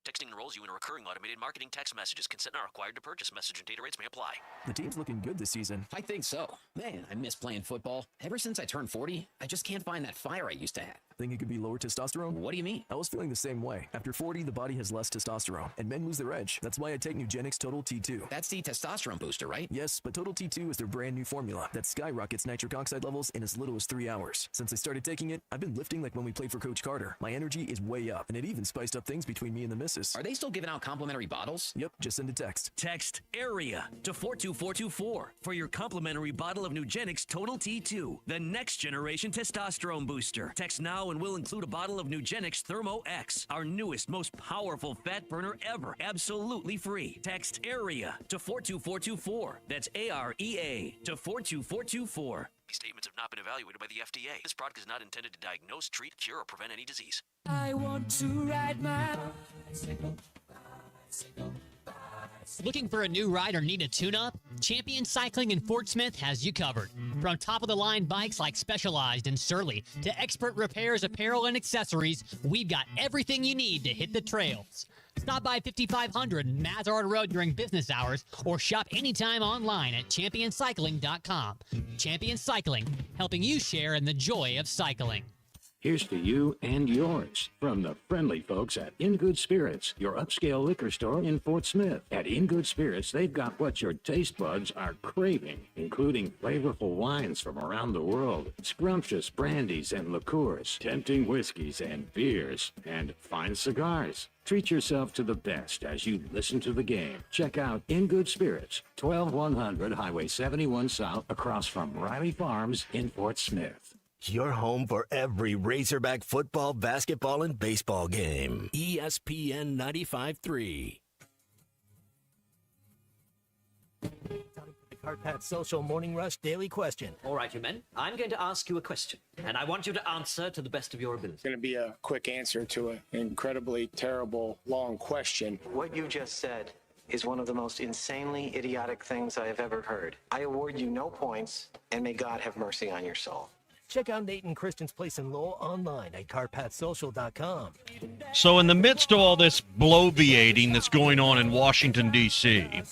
Texting enrolls you in a recurring automated marketing text messages. Consent not required to purchase. Message and data rates may apply. The team's looking good this season. I think so. Man, I miss playing football. Ever since I turned 40, I just can't find that fire I used to have. Think it could be lower testosterone? What do you mean? I was feeling the same way. After 40, the body has less testosterone, and men lose their edge. That's why I take Nugenix Total T2. That's the testosterone booster, right? Yes, but Total T2 is their brand new formula that skyrockets nitric oxide levels in as little as 3 hours. Since I started taking it, I've been lifting like when we played for Coach Carter. My energy is way up, and it even spiced up things between me and the missus. Are they still giving out complimentary bottles? Yep, just send a text. Text AREA to 42424 for your complimentary bottle of Nugenix Total T2, the next generation testosterone booster. Text now and we'll include a bottle of Nugenix Thermo X, our newest, most powerful fat burner ever, absolutely free. Text AREA to 42424. That's AREA to 42424. These statements have not been evaluated by the FDA. This product is not intended to diagnose, treat, cure, or prevent any disease. I want to ride my bicycle. Looking for a new ride or need a tune-up? Champion Cycling in Fort Smith has you covered. From top-of-the-line bikes like Specialized and Surly to expert repairs, apparel, and accessories, we've got everything you need to hit the trails. Stop by 5500 Mazard Road during business hours or shop anytime online at championcycling.com. Champion Cycling, helping you share in the joy of cycling. Here's to you and yours from the friendly folks at In Good Spirits, your upscale liquor store in Fort Smith. At In Good Spirits, they've got what your taste buds are craving, including flavorful wines from around the world, scrumptious brandies and liqueurs, tempting whiskeys and beers, and fine cigars. Treat yourself to the best as you listen to the game. Check out In Good Spirits, 12100 Highway 71 South, across from Riley Farms in Fort Smith. Your home for every Razorback football, basketball, and baseball game. ESPN 95.3. The Carpat Social Morning Rush Daily Question. All right, you men. I'm going to ask you a question, and I want you to answer to the best of your ability. It's going to be a quick answer to an incredibly terrible, long question. What you just said is one of the most insanely idiotic things I have ever heard. I award you no points, and may God have mercy on your soul. Check out Nate and Christian's Place in Lowell online at carpatsocial.com. So in the midst of all this bloviating that's going on in Washington, D.C.,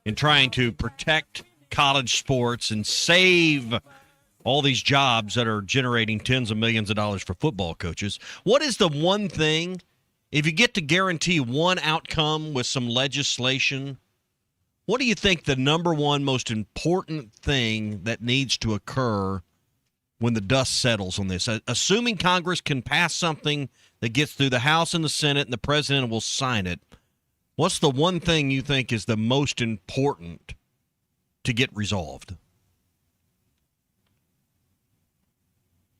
in trying to protect college sports and save all these jobs that are generating tens of millions of dollars for football coaches, what is the one thing, if you get to guarantee one outcome with some legislation, what do you think the number one most important thing that needs to occur when the dust settles on this? Assuming Congress can pass something that gets through the House and the Senate and the president will sign it, what's the one thing you think is the most important to get resolved?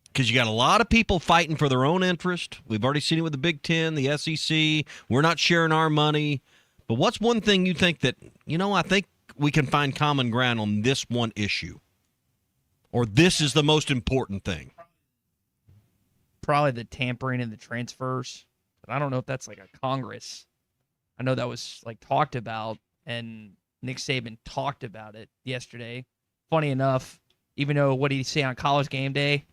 Because you got a lot of people fighting for their own interest. We've already seen it with the Big Ten, the SEC. We're not sharing our money. But what's one thing you think that, I think we can find common ground on this one issue? Or this is the most important thing? Probably the tampering and the transfers. But I don't know if that's like a Congress. I know that was talked about, and Nick Saban talked about it yesterday. Funny enough, even though what did he say on College Game Day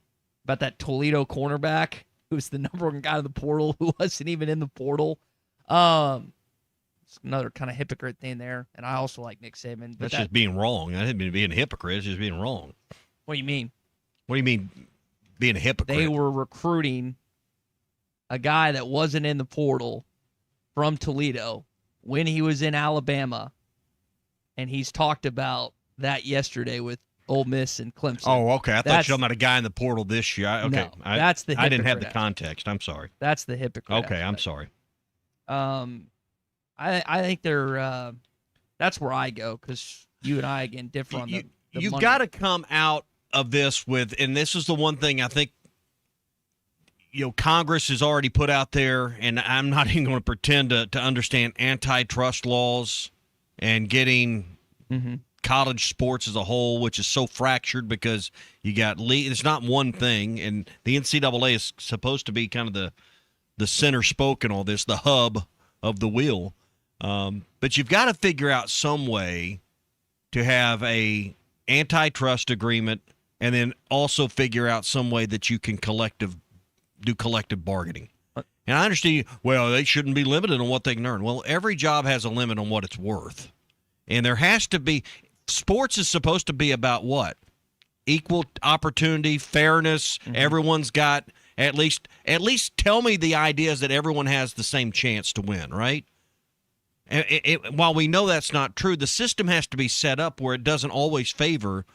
about that Toledo cornerback who's the number one guy in the portal who wasn't even in the portal? It's another kind of hypocrite thing there, and I also like Nick Saban. That's just being wrong. I didn't mean being a hypocrite. It's just being wrong. What do you mean? What do you mean being a hypocrite? They were recruiting a guy that wasn't in the portal from Toledo when he was in Alabama, and he's talked about that yesterday with Ole Miss and Clemson. Oh, okay. I thought you were talking about a guy in the portal this year. Okay. No, that's the hypocrite. I didn't have the context. I'm sorry. That's the hypocrite. Okay, I'm sorry. I think they're that's where I go, because you and I, again, differ on the You've got to come out of this with, and this is the one thing I think, Congress has already put out there, and I'm not even going to pretend to understand antitrust laws and getting college sports as a whole, which is so fractured because you got it's not one thing, and the NCAA is supposed to be kind of the center spoke in all this, the hub of the wheel. But you've got to figure out some way to have a antitrust agreement, and then also figure out some way that you can do collective bargaining. And I understand, they shouldn't be limited on what they can earn. Well, every job has a limit on what it's worth. And there has to be – sports is supposed to be about what? Equal opportunity, fairness. Everyone's got at least tell me the idea is that everyone has the same chance to win, right? While we know that's not true, the system has to be set up where it doesn't always favor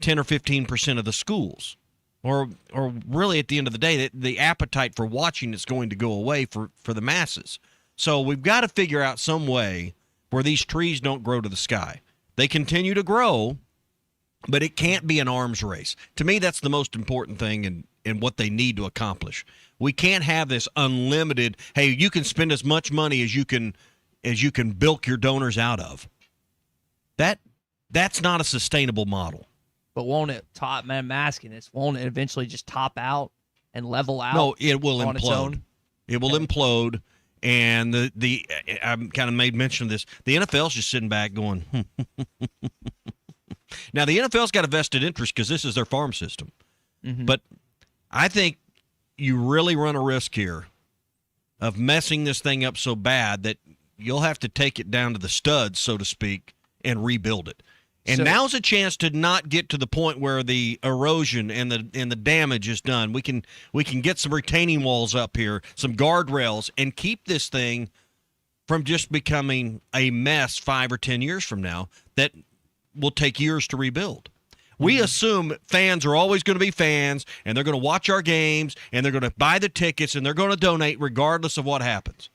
10 or 15% of the schools. Or really, at the end of the day, the appetite for watching is going to go away for the masses. So we've got to figure out some way where these trees don't grow to the sky. They continue to grow, but it can't be an arms race. To me, that's the most important thing in what they need to accomplish. We can't have this unlimited, hey, you can spend as much money as you can bilk your donors out of. That's not a sustainable model. But won't it top? Man, I'm asking this. Won't it eventually just top out and level out? No, it will on its implode. own? It will implode. And the I kind of made mention of this. The NFL's just sitting back going. Now the NFL's got a vested interest because this is their farm system. But I think you really run a risk here of messing this thing up so bad that you'll have to take it down to the studs, so to speak, and rebuild it. And now's a chance to not get to the point where the erosion and the damage is done. We can get some retaining walls up here, some guardrails, and keep this thing from just becoming a mess 5 or 10 years from now that will take years to rebuild. We assume fans are always going to be fans, and they're going to watch our games, and they're going to buy the tickets, and they're going to donate regardless of what happens.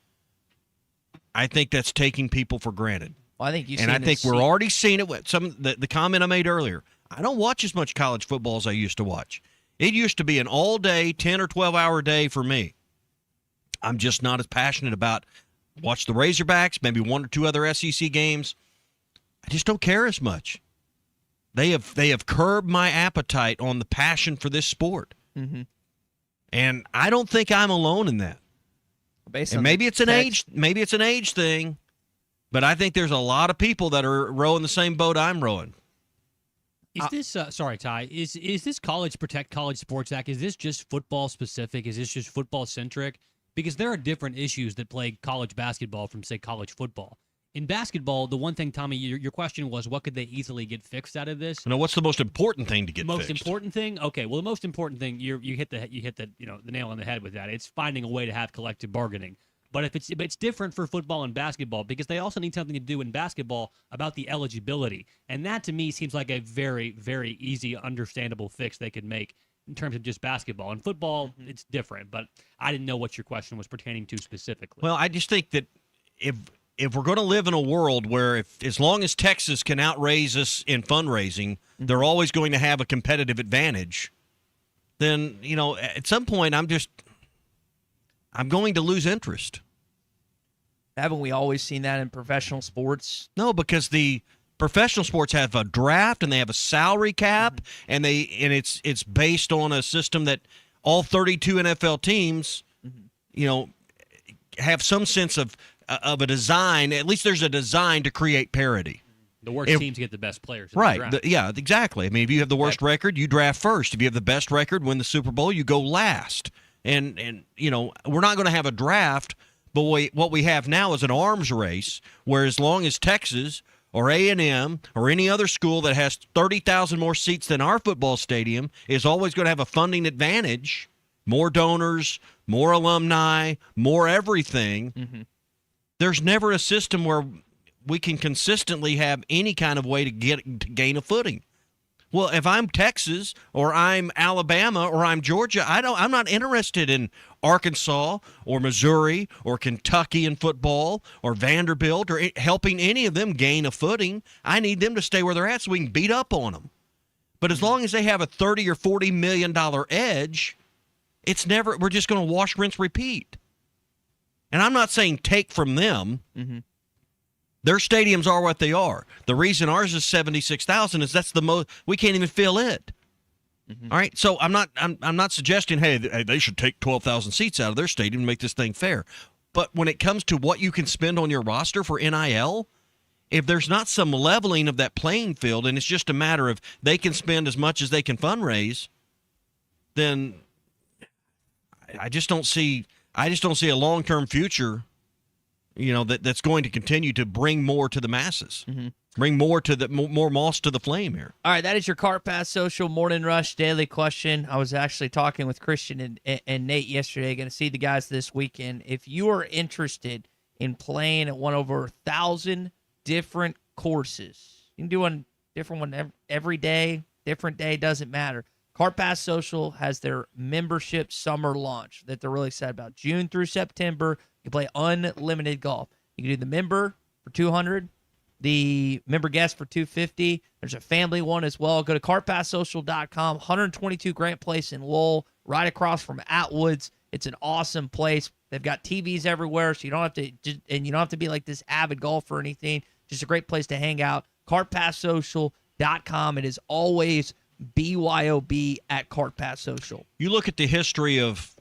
I think that's taking people for granted. Well, I think we're already seeing it with the comment I made earlier. I don't watch as much college football as I used to watch. It used to be an all-day, 10 or 12-hour day for me. I'm just not as passionate about watch the Razorbacks, maybe 1 or 2 other SEC games. I just don't care as much. They have curbed my appetite on the passion for this sport. Mm-hmm. And I don't think I'm alone in that. And maybe it's an age thing, but I think there's a lot of people that are rowing the same boat I'm rowing. Is this sorry, Ty? Is this College Protect College Sports Act? Is this just football specific? Is this just football centric? Because there are different issues that plague college basketball from, say, college football. In basketball, the one thing, Tommy, your question was, what could they easily get fixed out of this? No, what's the most important thing to get most fixed? Important thing? Okay, well, the most important thing you hit the the nail on the head with that. It's finding a way to have collective bargaining. But it's different for football and basketball because they also need something to do in basketball about the eligibility, and that to me seems like a very, very easy, understandable fix they could make in terms of just basketball. In football, it's different. But I didn't know what your question was pertaining to specifically. Well, I just think that if we're going to live in a world where as long as Texas can outraise us in fundraising, they're always going to have a competitive advantage, then, at some point I'm going to lose interest. Haven't we always seen that in professional sports? No, because the professional sports have a draft and they have a salary cap, and it's based on a system that all 32 NFL teams, have some sense of a design. At least there's a design to create parity. The worst teams get the best players. Right. Yeah, exactly. I mean, if you have the worst record, you draft first. If you have the best record, win the Super Bowl, you go last. And we're not going to have a draft, but what we have now is an arms race where as long as Texas or A&M or any other school that has 30,000 more seats than our football stadium is always going to have a funding advantage, more donors, more alumni, more everything, there's never a system where we can consistently have any kind of way to gain a footing. Well, if I'm Texas or I'm Alabama or I'm Georgia, I'm not interested in Arkansas or Missouri or Kentucky in football or Vanderbilt or helping any of them gain a footing. I need them to stay where they're at so we can beat up on them. But as long as they have a $30 or $40 million edge, we're just going to wash, rinse, repeat. And I'm not saying take from them. Their stadiums are what they are. The reason ours is 76,000 is that's the most. We can't even fill it. All right, so I'm not suggesting hey they should take 12,000 seats out of their stadium to make this thing fair. But when it comes to what you can spend on your roster for NIL, if there's not some leveling of that playing field, and it's just a matter of they can spend as much as they can fundraise, then I just don't see a long-term future, that's going to continue to bring more to the masses, bring more to more moss to the flame here. All right, that is your Cart Pass Social Morning Rush Daily Question. I was actually talking with Christian and Nate yesterday. Going to see the guys this weekend. If you are interested in playing at one over 1,000 different courses, you can do one different one every day, different day, doesn't matter. Cart Pass Social has their membership summer launch that they're really excited about. June through September, you play unlimited golf. You can do the member for $200, the member guest for $250. There's a family one as well. Go to cartpasssocial.com. 122 Grant Place in Lowell, right across from Atwoods. It's an awesome place. They've got TVs everywhere, so you don't have to be like this avid golfer or anything. Just a great place to hang out. cartpasssocial.com. It is always BYOB at Cart Pass Social. You look at the history of,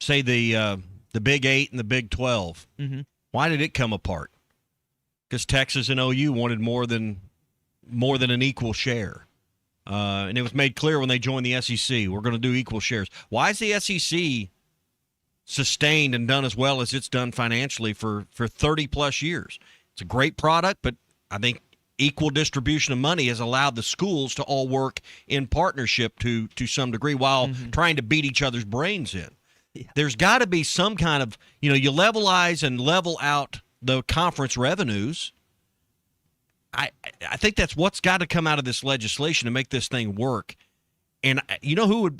say, the Big 8 and the Big 12. Why did it come apart? Because Texas and OU wanted more than an equal share. And it was made clear when they joined the SEC, we're going to do equal shares. Why is the SEC sustained and done as well as it's done financially for 30-plus years? It's a great product, but I think equal distribution of money has allowed the schools to all work in partnership to some degree while trying to beat each other's brains in. Yeah. There's got to be some kind of, you levelize and level out the conference revenues. I think that's what's got to come out of this legislation to make this thing work. And who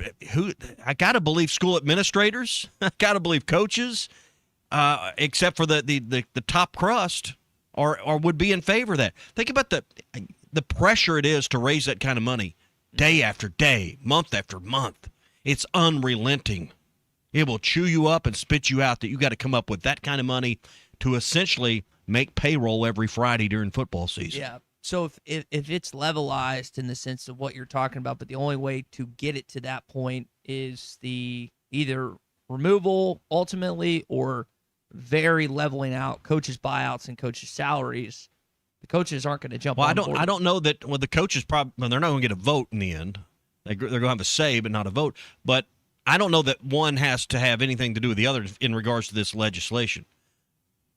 I got to believe school administrators, I got to believe coaches, except for the top crust, or would be in favor of that. Think about the pressure it is to raise that kind of money day after day, month after month. It's unrelenting. It will chew you up and spit you out that you got to come up with that kind of money to essentially make payroll every Friday during football season. Yeah. So if it's levelized in the sense of what you're talking about, but the only way to get it to that point is the either removal ultimately or very leveling out coaches' buyouts and coaches' salaries, the coaches aren't going to jump on board. I don't know that the coaches they're not going to get a vote in the end. They're going to have a say, but not a vote. But I don't know that one has to have anything to do with the other in regards to this legislation.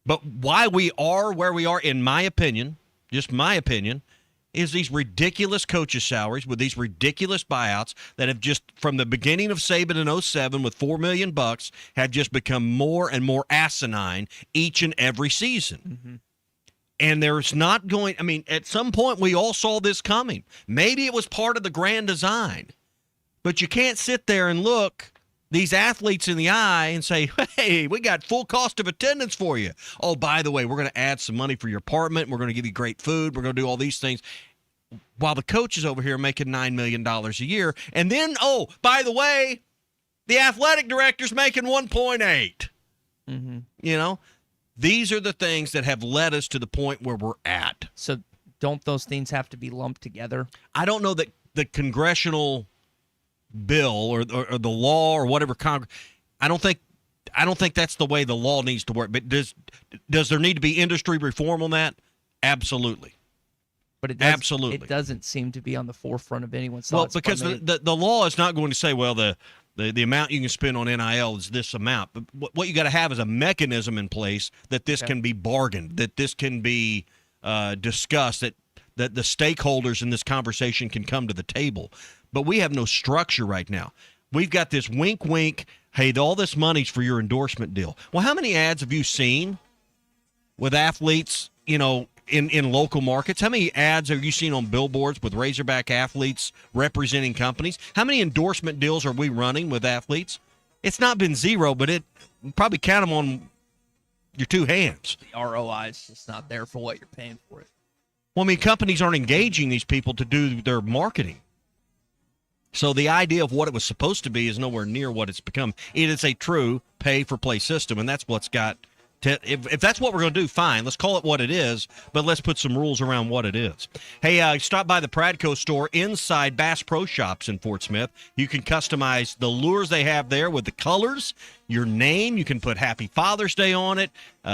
But why we are where we are, in my opinion, just my opinion, is these ridiculous coaches' salaries with these ridiculous buyouts that have just, from the beginning of Saban in 07 with $4 million, have just become more and more asinine each and every season. Mm-hmm. And there's not going, at some point we all saw this coming. Maybe it was part of the grand design. But you can't sit there and look these athletes in the eye and say, hey, we got full cost of attendance for you. Oh, by the way, we're going to add some money for your apartment. We're going to give you great food. We're going to do all these things. While the coach is over here making $9 million a year. And then, oh, by the way, the athletic director's making 1.8. Mm-hmm. These are the things that have led us to the point where we're at. So don't those things have to be lumped together? I don't know that the congressional bill or the law or whatever Congress, I don't think that's the way the law needs to work. But does there need to be industry reform on that? Absolutely. But absolutely, it doesn't seem to be on the forefront of anyone's thoughts. Well, because the law is not going to say, well, the amount you can spend on NIL is this amount. But what you got to have is a mechanism in place that this can be bargained, that this can be discussed, that the stakeholders in this conversation can come to the table. But we have no structure right now. We've got this wink, wink, hey, all this money's for your endorsement deal. Well, how many ads have you seen with athletes, in local markets? How many ads have you seen on billboards with Razorback athletes representing companies? How many endorsement deals are we running with athletes? It's not been zero, but it probably count them on your two hands. The ROI is just not there for what you're paying for it. Well, companies aren't engaging these people to do their marketing. So the idea of what it was supposed to be is nowhere near what it's become. It is a true pay-for-play system, and that's what's got to, if that's what we're going to do, fine. Let's call it what it is, but let's put some rules around what it is. Hey, stop by the Pradco store inside Bass Pro Shops in Fort Smith. You can customize the lures they have there with the colors, your name. You can put Happy Father's Day on it,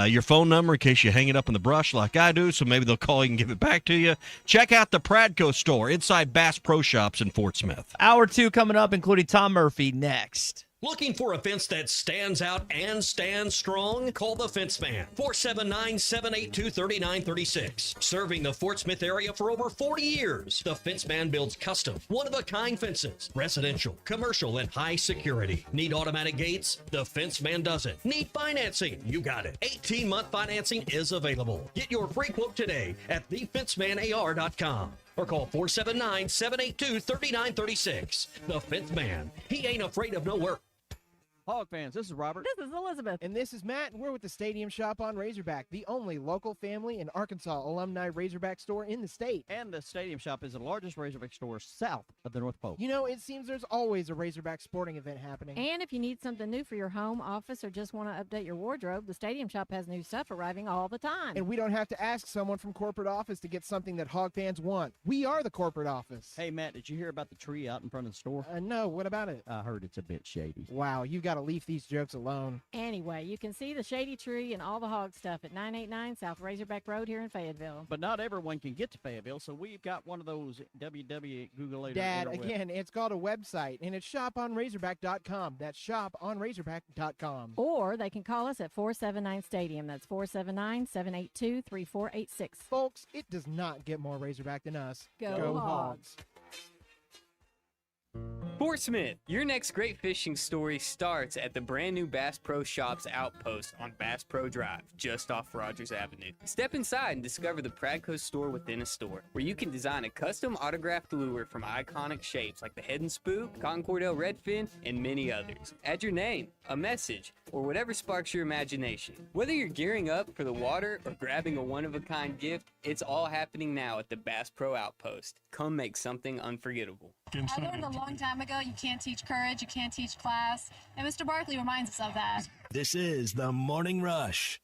your phone number in case you hang it up in the brush like I do, so maybe they'll call you and give it back to you. Check out the Pradco store inside Bass Pro Shops in Fort Smith. Hour 2 coming up, including Tom Murphy next. Looking for a fence that stands out and stands strong? Call the Fence Man, 479-782-3936. Serving the Fort Smith area for over 40 years, the Fence Man builds custom, one-of-a-kind fences, residential, commercial, and high security. Need automatic gates? The Fence Man does it. Need financing? You got it. 18-month financing is available. Get your free quote today at thefencemanar.com. Or call 479-782-3936. The Fence Man. He ain't afraid of no work. Hog fans, this is Robert. This is Elizabeth. And this is Matt, and we're with the Stadium Shop on Razorback, the only local family and Arkansas alumni Razorback store in the state. And the Stadium Shop is the largest Razorback store south of the North Pole. It seems there's always a Razorback sporting event happening. And if you need something new for your home, office, or just want to update your wardrobe, the Stadium Shop has new stuff arriving all the time. And we don't have to ask someone from corporate office to get something that Hog fans want. We are the corporate office. Hey, Matt, did you hear about the tree out in front of the store? No, what about it? I heard it's a bit shady. Wow, you've got got to leave these jokes alone. Anyway, you can see the Shady Tree and all the hog stuff at 989 South Razorback Road here in Fayetteville. But not everyone can get to Fayetteville, so we've got one of those www Google Dad, again, it's called a website, and it's shoponrazorback.com. That's shoponrazorback.com. Or they can call us at 479 Stadium. That's 479-782-3486. Folks, it does not get more Razorback than us. Go Hogs. Fort Smith, your next great fishing story starts at the brand new Bass Pro Shops outpost on Bass Pro Drive, just off Rogers Avenue. Step inside and discover the Pradco store within a store, where you can design a custom autographed lure from iconic shapes like the Head and Spook, Concordell Redfin, and many others. Add your name, a message, or whatever sparks your imagination. Whether you're gearing up for the water or grabbing a one-of-a-kind gift, it's all happening now at the Bass Pro Outpost. Come make something unforgettable. I learned a long time ago you can't teach courage, you can't teach class, and Mr. Barkley reminds us of that. This is the Morning Rush.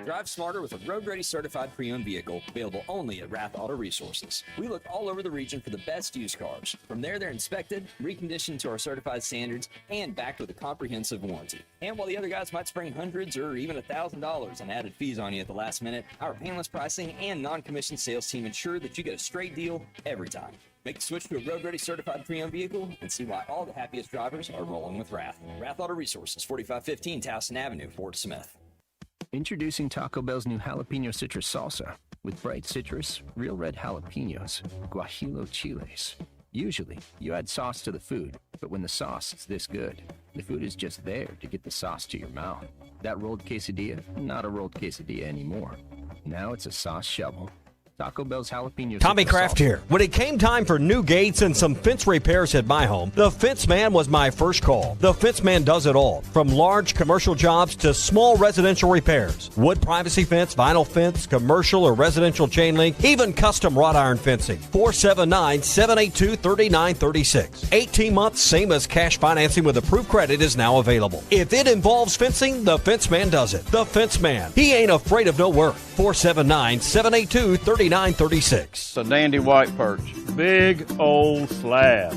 Drive smarter with a road-ready certified pre-owned vehicle, available only at Rath Auto Resources. We look all over the region for the best used cars. From there, they're inspected, reconditioned to our certified standards, and backed with a comprehensive warranty. And while the other guys might spring hundreds or even $1,000 in added fees on you at the last minute, our painless pricing and non-commissioned sales team ensure that you get a straight deal every time. Make the switch to a road-ready certified pre-owned vehicle and see why all the happiest drivers are rolling with Rath. Rath Auto Resources, 4515 Towson Avenue, Fort Smith. Introducing Taco Bell's new jalapeno citrus salsa with bright citrus, real red jalapenos, guajillo chiles. Usually, you add sauce to the food, but when the sauce is this good, the food is just there to get the sauce to your mouth. That rolled quesadilla, not a rolled quesadilla anymore. Now it's a sauce shovel. Taco Bell's jalapeno. Tommy Kraft here. When it came time for new gates and some fence repairs at my home, the Fence Man was my first call. The Fence Man does it all, from large commercial jobs to small residential repairs. Wood privacy fence, vinyl fence, commercial or residential chain link, even custom wrought iron fencing. 479-782-3936. 18 months, same as cash financing with approved credit is now available. If it involves fencing, the Fence Man does it. The Fence Man. He ain't afraid of no work. 479-782-3936. It's a dandy white perch. Big old slab.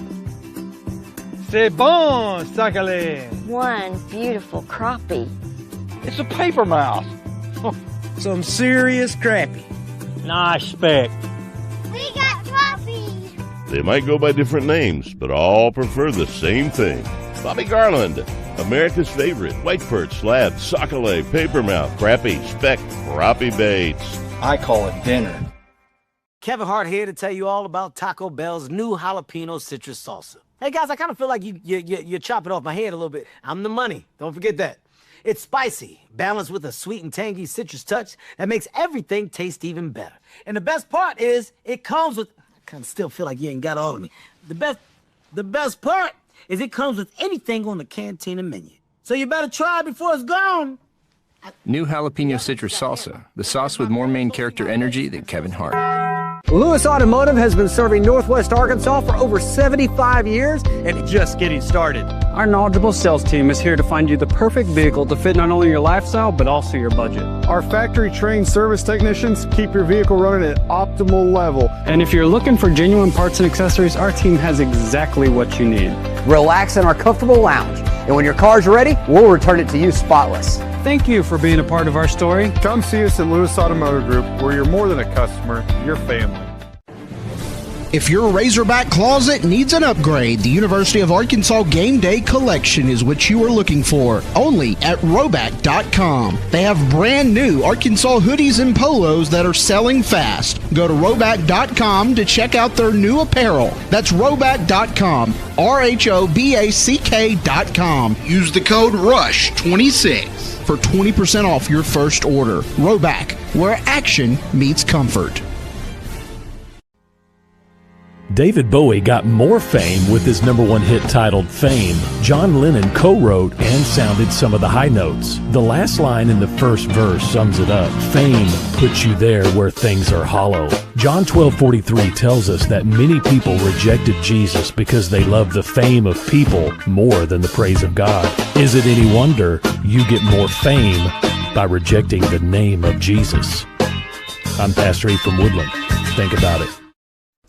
C'est bon, sacale. One beautiful crappie. It's a paper mouse. Some serious crappie. Nice speck. We got crappies. They might go by different names, but all prefer the same thing. Bobby Garland, America's favorite white perch, slab, sockeye, papermouth, crappie, speck, crappie baits. I call it dinner. Kevin Hart here to tell you all about Taco Bell's new jalapeno citrus salsa. Hey guys, I kind of feel like you're chopping off my head a little bit. I'm the money. Don't forget that. It's spicy, balanced with a sweet and tangy citrus touch that makes everything taste even better. And the best part is it comes with. I kind of still feel like you ain't got all of me. The best part is it comes with anything on the Cantina menu. So you better try it before it's gone. New jalapeno citrus salsa, the sauce with more main character energy than Kevin Hart. Lewis Automotive has been serving Northwest Arkansas for over 75 years and just getting started. Our knowledgeable sales team is here to find you the perfect vehicle to fit not only your lifestyle, but also your budget. Our factory-trained service technicians keep your vehicle running at optimal level. And if you're looking for genuine parts and accessories, our team has exactly what you need. Relax in our comfortable lounge, and when your car's ready, we'll return it to you spotless. Thank you for being a part of our story. Come see us at Lewis Automotive Group, where you're more than a customer, you're family. If your Razorback closet needs an upgrade, the University of Arkansas Game Day Collection is what you are looking for, only at Roback.com. They have brand new Arkansas hoodies and polos that are selling fast. Go to Roback.com to check out their new apparel. That's Roback.com, RHOBACK.com. Use the code RUSH26 for 20% off your first order. Roback, where action meets comfort. David Bowie got more fame with his #1 hit titled Fame. John Lennon co-wrote and sounded some of the high notes. The last line in the first verse sums it up. Fame puts you there where things are hollow. John 12:43 tells us that many people rejected Jesus because they love the fame of people more than the praise of God. Is it any wonder you get more fame by rejecting the name of Jesus? I'm Pastor E from Woodland. Think about it.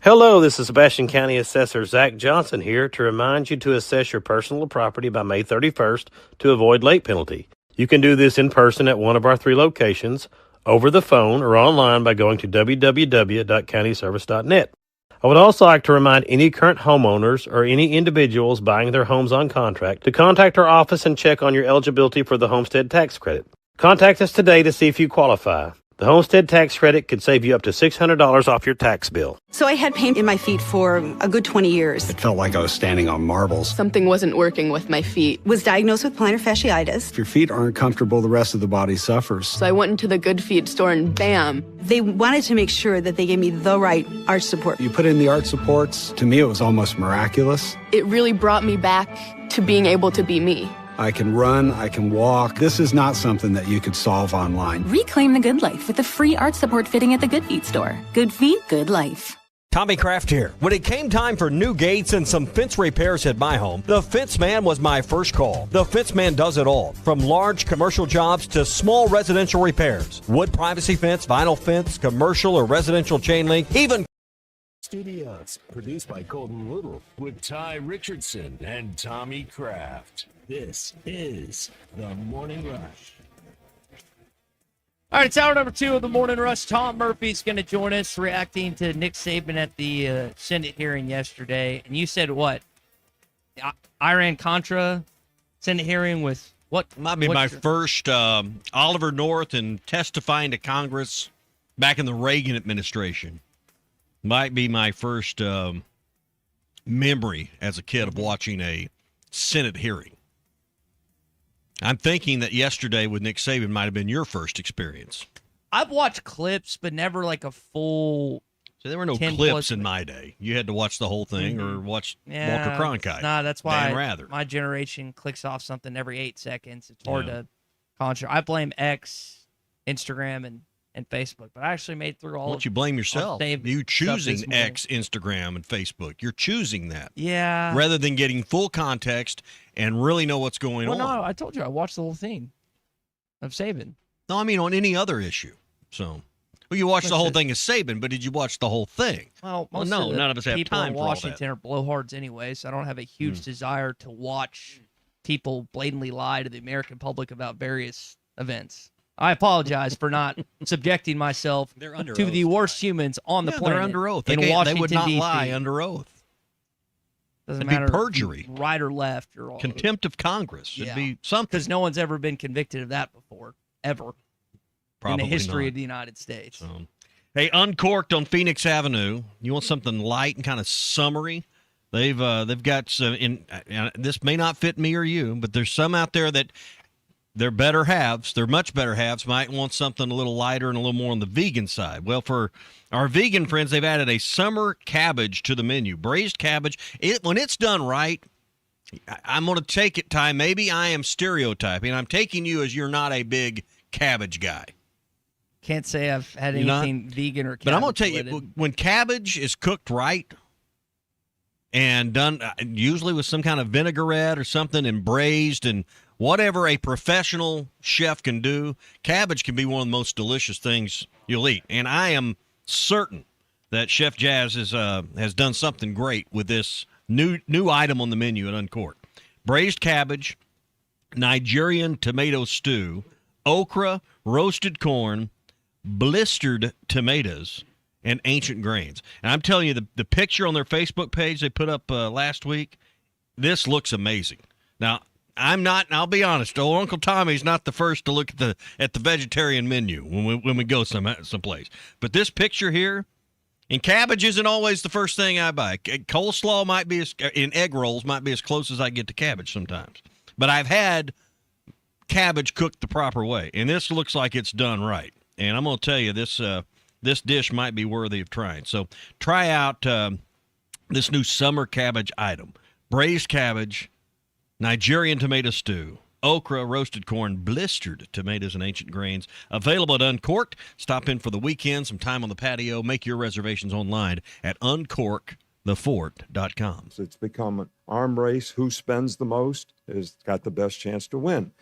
Hello, this is Sebastian County Assessor Zach Johnson here to remind you to assess your personal property by May 31st to avoid late penalty. You can do this in person at one of our 3 locations, over the phone, or online by going to www.countyservice.net. I would also like to remind any current homeowners or any individuals buying their homes on contract to contact our office and check on your eligibility for the homestead tax credit. Contact us today to see if you qualify. The homestead tax credit could save you up to $600 off your tax bill. So I had pain in my feet for a good 20 years. It felt like I was standing on marbles. Something wasn't working with my feet. Was diagnosed with plantar fasciitis. If your feet aren't comfortable, the rest of the body suffers. So I went into the Good Feet store and bam. They wanted to make sure that they gave me the right arch support. You put in the arch supports. To me, it was almost miraculous. It really brought me back to being able to be me. I can run, I can walk. This is not something that you could solve online. Reclaim the good life with the free arch support fitting at the Good Feet store. Good feet, good life. Tommy Kraft here. When it came time for new gates and some fence repairs at my home, the Fence Man was my first call. The Fence Man does it all, from large commercial jobs to small residential repairs. Wood privacy fence, vinyl fence, commercial or residential chain link, even Studios, produced by Colton Little with Ty Richardson and Tommy Kraft. This is The Morning Rush. All right, it's hour number 2 of the Morning Rush. Tom Murphy's going to join us reacting to Nick Saban at the Senate hearing yesterday. And you said what? Iran-Contra Senate hearing with what? Might be my first Oliver North and testifying to Congress back in the Reagan administration. Might be my first memory as a kid of watching a Senate hearing. I'm thinking that yesterday with Nick Saban might have been your first experience. I've watched clips, but never like a full. So there were no clips in my day. You had to watch the whole thing or watch Walter Cronkite. Nah, that's why Dan Rather. My generation clicks off something every 8 seconds. It's hard to concentrate. I blame X, Instagram, and Facebook, but I actually made through all. Why don't you blame yourself? You choosing X, Instagram, and Facebook. You're choosing that. Yeah. Rather than getting full context and really know what's going on. No, I told you I watched the whole thing of Saban. No, I mean on any other issue. So, well, you watched the whole thing of Saban, but did you watch the whole thing? Well, no, none of us have people time in for all Washington are blowhards anyway, so I don't have a huge desire to watch people blatantly lie to the American public about various events. I apologize for not subjecting myself to the worst humans on the planet. They're under oath. In Washington, they would not D.C. lie under oath. Doesn't It'd matter be perjury. Right or left. You're all Contempt of Congress. It'd be something. Because no one's ever been convicted of that before, ever. Probably in the history not. of the United States. Hey, Uncorked on Phoenix Avenue. You want something light and kind of summery? They've got some. This may not fit me or you, but there's some out there that they're better halves. They're much better halves. Might want something a little lighter and a little more on the vegan side. Well, for our vegan friends, they've added a summer cabbage to the menu. Braised cabbage. When it's done right, I'm going to take it, Ty. Maybe I am stereotyping. I'm taking you as you're not a big cabbage guy. Can't say I've had anything vegan or cabbage. But I'm going to tell you, when cabbage is cooked right and done usually with some kind of vinaigrette or something and braised and whatever a professional chef can do, cabbage can be one of the most delicious things you'll eat. And I am certain that Chef Jazz has done something great with this new item on the menu at Uncorked. Braised cabbage, Nigerian tomato stew, okra, roasted corn, blistered tomatoes, and ancient grains. And I'm telling you, the picture on their Facebook page they put up last week, this looks amazing. Now, I'll be honest, old Uncle Tommy's not the first to look at the vegetarian menu when we go someplace. But this picture here, and cabbage isn't always the first thing I buy. Coleslaw might be, in egg rolls, might be as close as I get to cabbage sometimes. But I've had cabbage cooked the proper way, and this looks like it's done right. And I'm going to tell you, this dish might be worthy of trying. So try out this new summer cabbage item. Braised cabbage, Nigerian tomato stew, okra, roasted corn, blistered tomatoes, and ancient grains. Available at Uncorked. Stop in for the weekend, some time on the patio. Make your reservations online at uncorkthefort.com. So it's become an arm race. Who spends the most has got the best chance to win.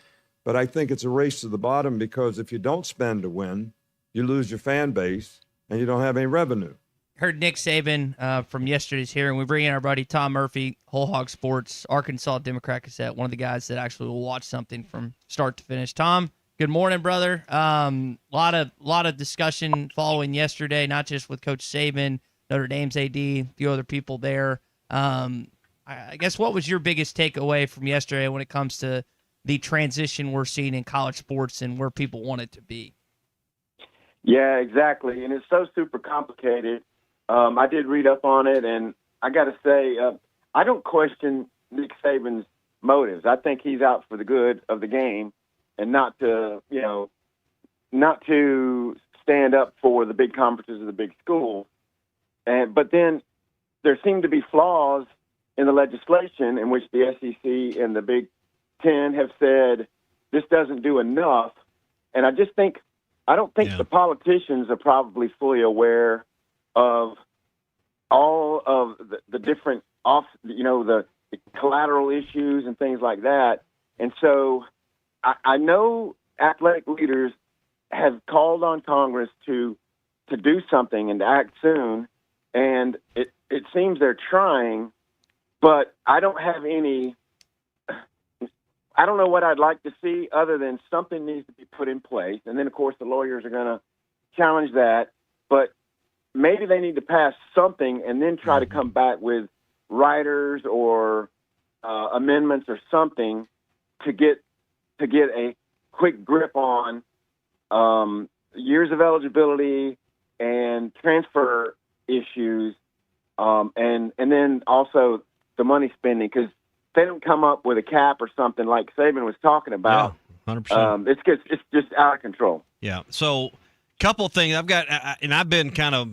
But I think it's a race to the bottom because if you don't spend to win, you lose your fan base and you don't have any revenue. heard Nick Saban from yesterday's hearing. We bring in our buddy Tom Murphy, Whole Hog Sports, Arkansas Democrat Gazette, one of the guys that actually will watch something from start to finish. Tom, good morning, brother. Lot of discussion following yesterday, not just with Coach Saban, Notre Dame's AD, a few other people there. I guess what was your biggest takeaway from yesterday when it comes to the transition we're seeing in college sports and where people want it to be? Yeah, exactly. And it's so super complicated. I did read up on it, and I got to say, I don't question Nick Saban's motives. I think he's out for the good of the game and not to stand up for the big conferences of the big schools. But then there seem to be flaws in the legislation in which the SEC and the Big Ten have said this doesn't do enough. And I don't think the politicians are probably fully aware of all of the different the collateral issues and things like that. And so I know athletic leaders have called on Congress to do something and to act soon. And it seems they're trying, but I don't know what I'd like to see other than something needs to be put in place. And then, of course, the lawyers are going to challenge that. But maybe they need to pass something and then try to come back with riders or amendments or something to get a quick grip on years of eligibility and transfer issues, and then also the money spending, because they don't come up with a cap or something like Saban was talking about. Yeah, 100%. It's just out of control. Yeah. So, couple things I've been kind of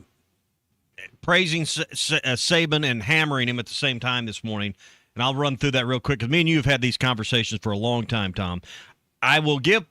praising Saban and hammering him at the same time this morning, and I'll run through that real quick because me and you have had these conversations for a long time, Tom. I will give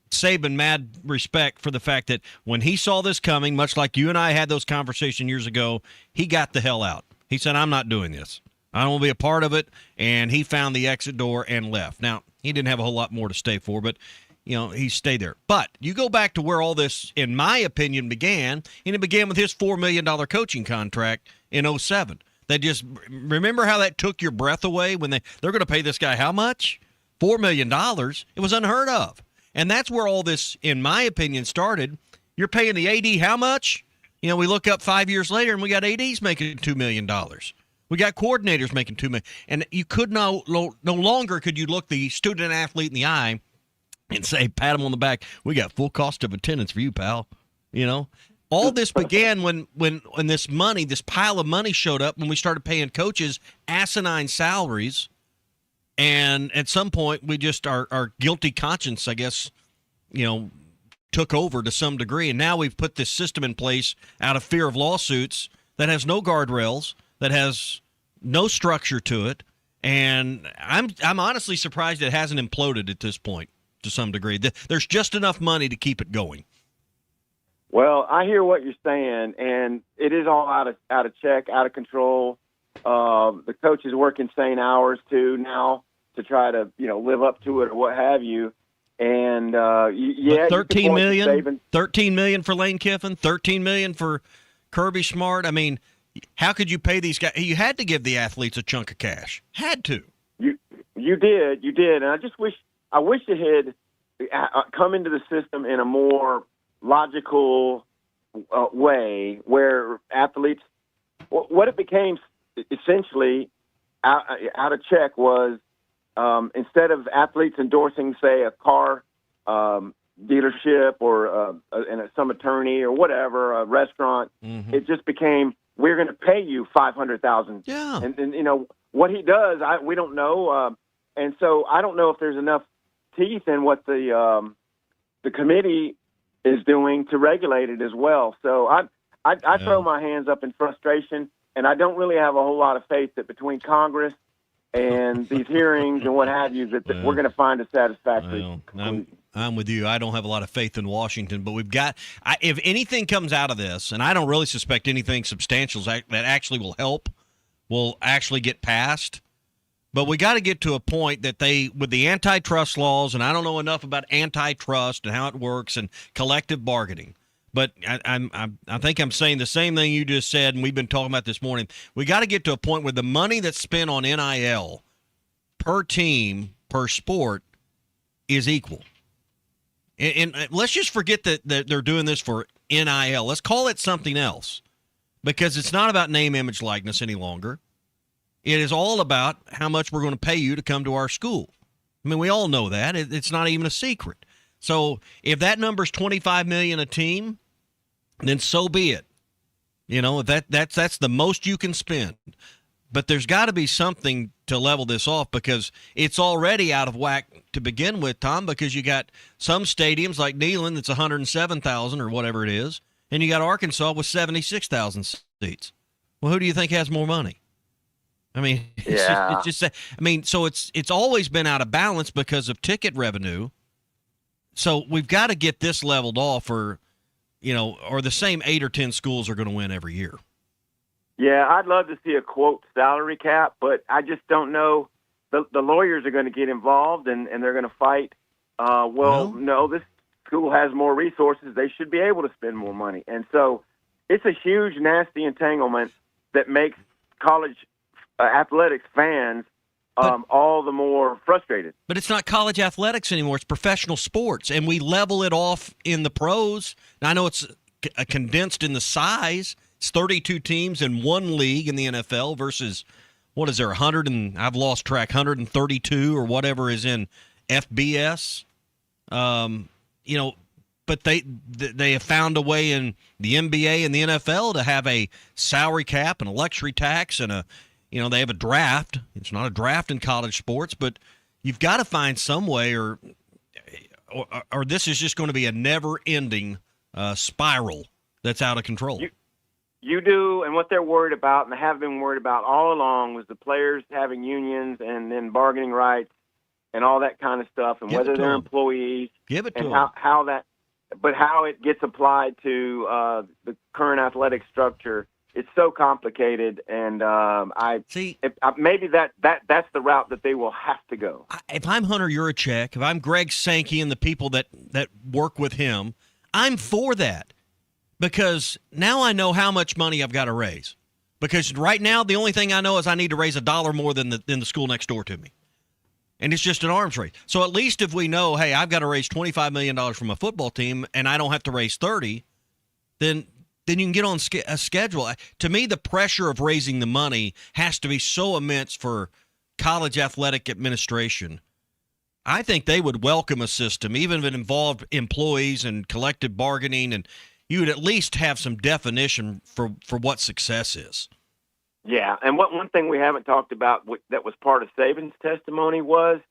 Saban mad respect for the fact that when he saw this coming, much like you and I had those conversations years ago, he got the hell out. He said, I'm not doing this. I don't want to be a part of it, and he found the exit door and left. Now, he didn't have a whole lot more to stay for, but he stayed there. But you go back to where all this, in my opinion, began, and it began with his $4 million coaching contract in 2007. They just remember how that took your breath away when they're going to pay this guy how much? $4 million. It was unheard of. And that's where all this, in my opinion, started. You're paying the AD how much? We look up 5 years later, and we got ADs making $2 million. We got coordinators making $2 million. And you could no longer could you look the student athlete in the eye and say, pat him on the back, we got full cost of attendance for you, pal. All this began when this money, this pile of money showed up when we started paying coaches asinine salaries. And at some point, we just, our guilty conscience, I guess, took over to some degree. And now we've put this system in place out of fear of lawsuits that has no guardrails, that has no structure to it. And I'm honestly surprised it hasn't imploded at this point to some degree. There's just enough money to keep it going. Well, I hear what you're saying, and it is all out of check, out of control. The coaches work insane hours too now to try to live up to it or what have you. And $13 million for Lane Kiffin, $13 million for Kirby Smart. I mean, how could you pay these guys? You had to give the athletes a chunk of cash. Had to. You did, and I wish it had come into the system in a more logical way where athletes. What it became essentially out of check was instead of athletes endorsing, say, a car dealership or some attorney or whatever, a restaurant, it just became, we're going to pay you $500,000. Yeah. And what he does, we don't know. And so I don't know if there's enough teeth in what the committee is doing to regulate it as well. So I throw my hands up in frustration, and I don't really have a whole lot of faith that between Congress and these hearings and what have you, that we're going to find a satisfactory conclusion. I'm with you. I don't have a lot of faith in Washington, but we've got if anything comes out of this, and I don't really suspect anything substantial that actually will help, will actually get passed. But we got to get to a point that with the antitrust laws, and I don't know enough about antitrust and how it works and collective bargaining, But I think I'm saying the same thing you just said, and we've been talking about this morning. We got to get to a point where the money that's spent on NIL per team, per sport, is equal. And let's just forget that they're doing this for NIL. Let's call it something else, because it's not about name, image, likeness any longer. It is all about how much we're going to pay you to come to our school. I mean, we all know that. It's not even a secret. So if that number's $25 million a team, then so be it. You know, that's the most you can spend. But there's got to be something to level this off, because it's already out of whack to begin with, Tom, because you got some stadiums like Neyland that's 107,000 or whatever it is, and you got Arkansas with 76,000 seats. Well, who do you think has more money? I mean, it's just I mean, so it's always been out of balance because of ticket revenue. So we've got to get this leveled off, or the same 8 or 10 schools are going to win every year. Yeah, I'd love to see a quote salary cap, but I just don't know. The lawyers are going to get involved, and they're going to fight. No, this school has more resources. They should be able to spend more money. And so it's a huge, nasty entanglement that makes college athletics fans all the more frustrated. But it's not college athletics anymore. It's professional sports, and we level it off in the pros. Now, I know it's condensed in the size. It's 32 teams in one league in the NFL versus, what is there, 100 and I've lost track, 132 or whatever is in FBS. But they have found a way in the NBA and the NFL to have a salary cap and a luxury tax and they have a draft. It's not a draft in college sports, but you've got to find some way, or this is just going to be a never-ending spiral that's out of control. You do, and what they're worried about, and they have been worried about all along, was the players having unions and then bargaining rights and all that kind of stuff, and whether they're employees. Give it to them. them. How it gets applied to the current athletic structure. It's so complicated, and maybe that's the route that they will have to go. If I'm Hunter Yurachek, if I'm Greg Sankey and the people that work with him, I'm for that. Because now I know how much money I've got to raise. Because right now, the only thing I know is I need to raise $1 more than the school next door to me. And it's just an arms race. So at least if we know, hey, I've got to raise $25 million from a football team and I don't have to raise 30, then you can get on a schedule. To me, the pressure of raising the money has to be so immense for college athletic administration. I think they would welcome a system, even if it involved employees and collective bargaining, and you would at least have some definition for what success is. Yeah, and one thing we haven't talked about that was part of Saban's testimony was,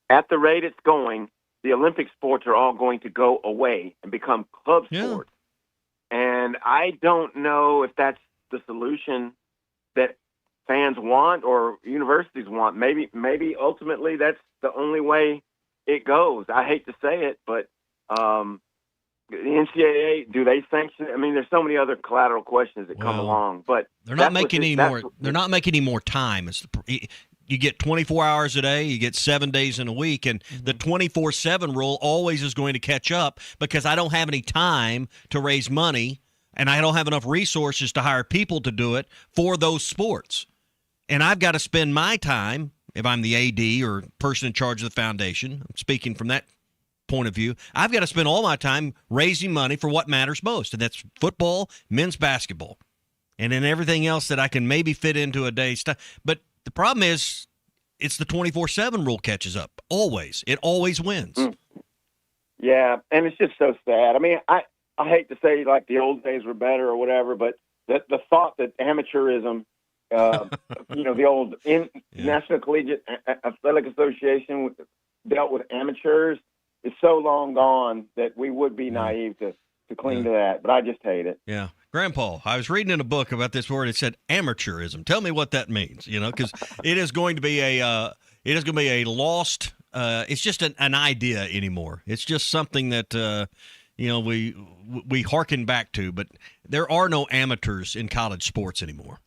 at the rate it's going, the Olympic sports are all going to go away and become club sports. And I don't know if that's the solution that fans want or universities want. Maybe ultimately that's the only way it goes. I hate to say it, but the NCAA, do they sanction? I mean, there's so many other collateral questions that come along, but they're not making any more. They're not making any more time. You get 24 hours a day. You get 7 days in a week, and the 24/7 rule always is going to catch up because I don't have any time to raise money, and I don't have enough resources to hire people to do it for those sports, and I've got to spend my time if I'm the AD or person in charge of the foundation. I'm speaking from that point of view. I've got to spend all my time raising money for what matters most, and that's football, men's basketball, and then everything else that I can maybe fit into a day's time. But the problem is it's the 24/7 rule catches up. Always. It always wins. Yeah, and it's just so sad. I mean, I hate to say like the old days were better or whatever, but the thought that amateurism, the old National Collegiate Athletic Association dealt with amateurs, is so long gone that we would be naive to cling to that, but I just hate it. Yeah. Grandpa, I was reading in a book about this word. It said amateurism. Tell me what that means, because it is going to be a lost, it's just an idea anymore. It's just something that, we hearken back to, but there are no amateurs in college sports anymore.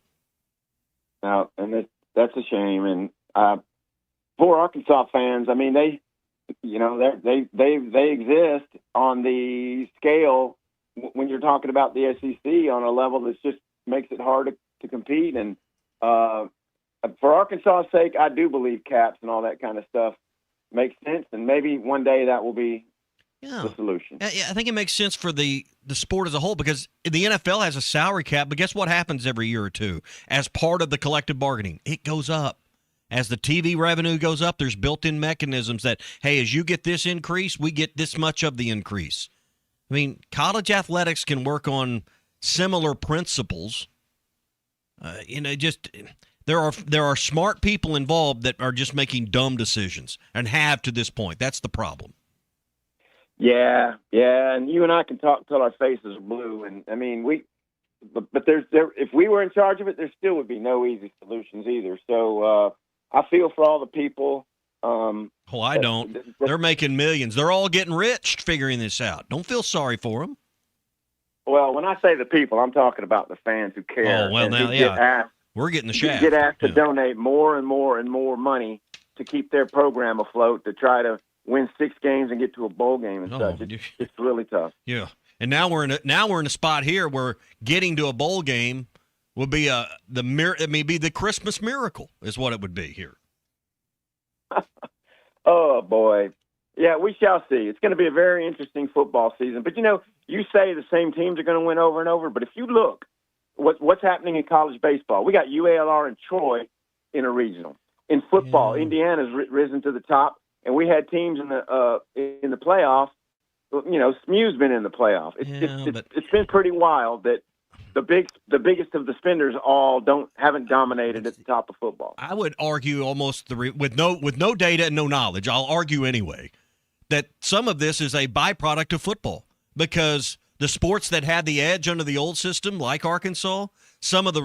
No, and that's a shame. And for Arkansas fans, I mean, they exist on the scale when you're talking about the SEC on a level that just makes it hard to compete. And for Arkansas's sake, I do believe caps and all that kind of stuff makes sense, and maybe one day that will be the solution. Yeah, I think it makes sense for the sport as a whole, because the NFL has a salary cap, but guess what happens every year or two? As part of the collective bargaining, it goes up. As the TV revenue goes up, there's built-in mechanisms that, hey, as you get this increase, we get this much of the increase. I mean, college athletics can work on similar principles. There are smart people involved that are just making dumb decisions and have to this point. That's the problem. Yeah, and you and I can talk till our faces are blue. And I mean, but if we were in charge of it, there still would be no easy solutions either. So I feel for all the people. I don't. They're making millions. They're all getting rich figuring this out. Don't feel sorry for them. Well, when I say the people, I'm talking about the fans who care. Oh, well, and now, yeah. We're getting the shaft. Get asked to donate more and more and more money to keep their program afloat, to try to win 6 games and get to a bowl game and such. It's really tough. Yeah, and now we're in a spot here where getting to a bowl game would be the Christmas miracle is what it would be here. Oh boy, yeah, we shall see. It's going to be a very interesting football season. But you say the same teams are going to win over and over, but if you look what's happening in college baseball, we got UALR and Troy in a regional. In football, Indiana's risen to the top. And we had teams in the playoffs. SMU's been in the playoff. It's been pretty wild that the biggest of the spenders haven't dominated at the top of football. I would argue almost with no data and no knowledge. I'll argue anyway that some of this is a byproduct of football, because the sports that had the edge under the old system, like Arkansas, some of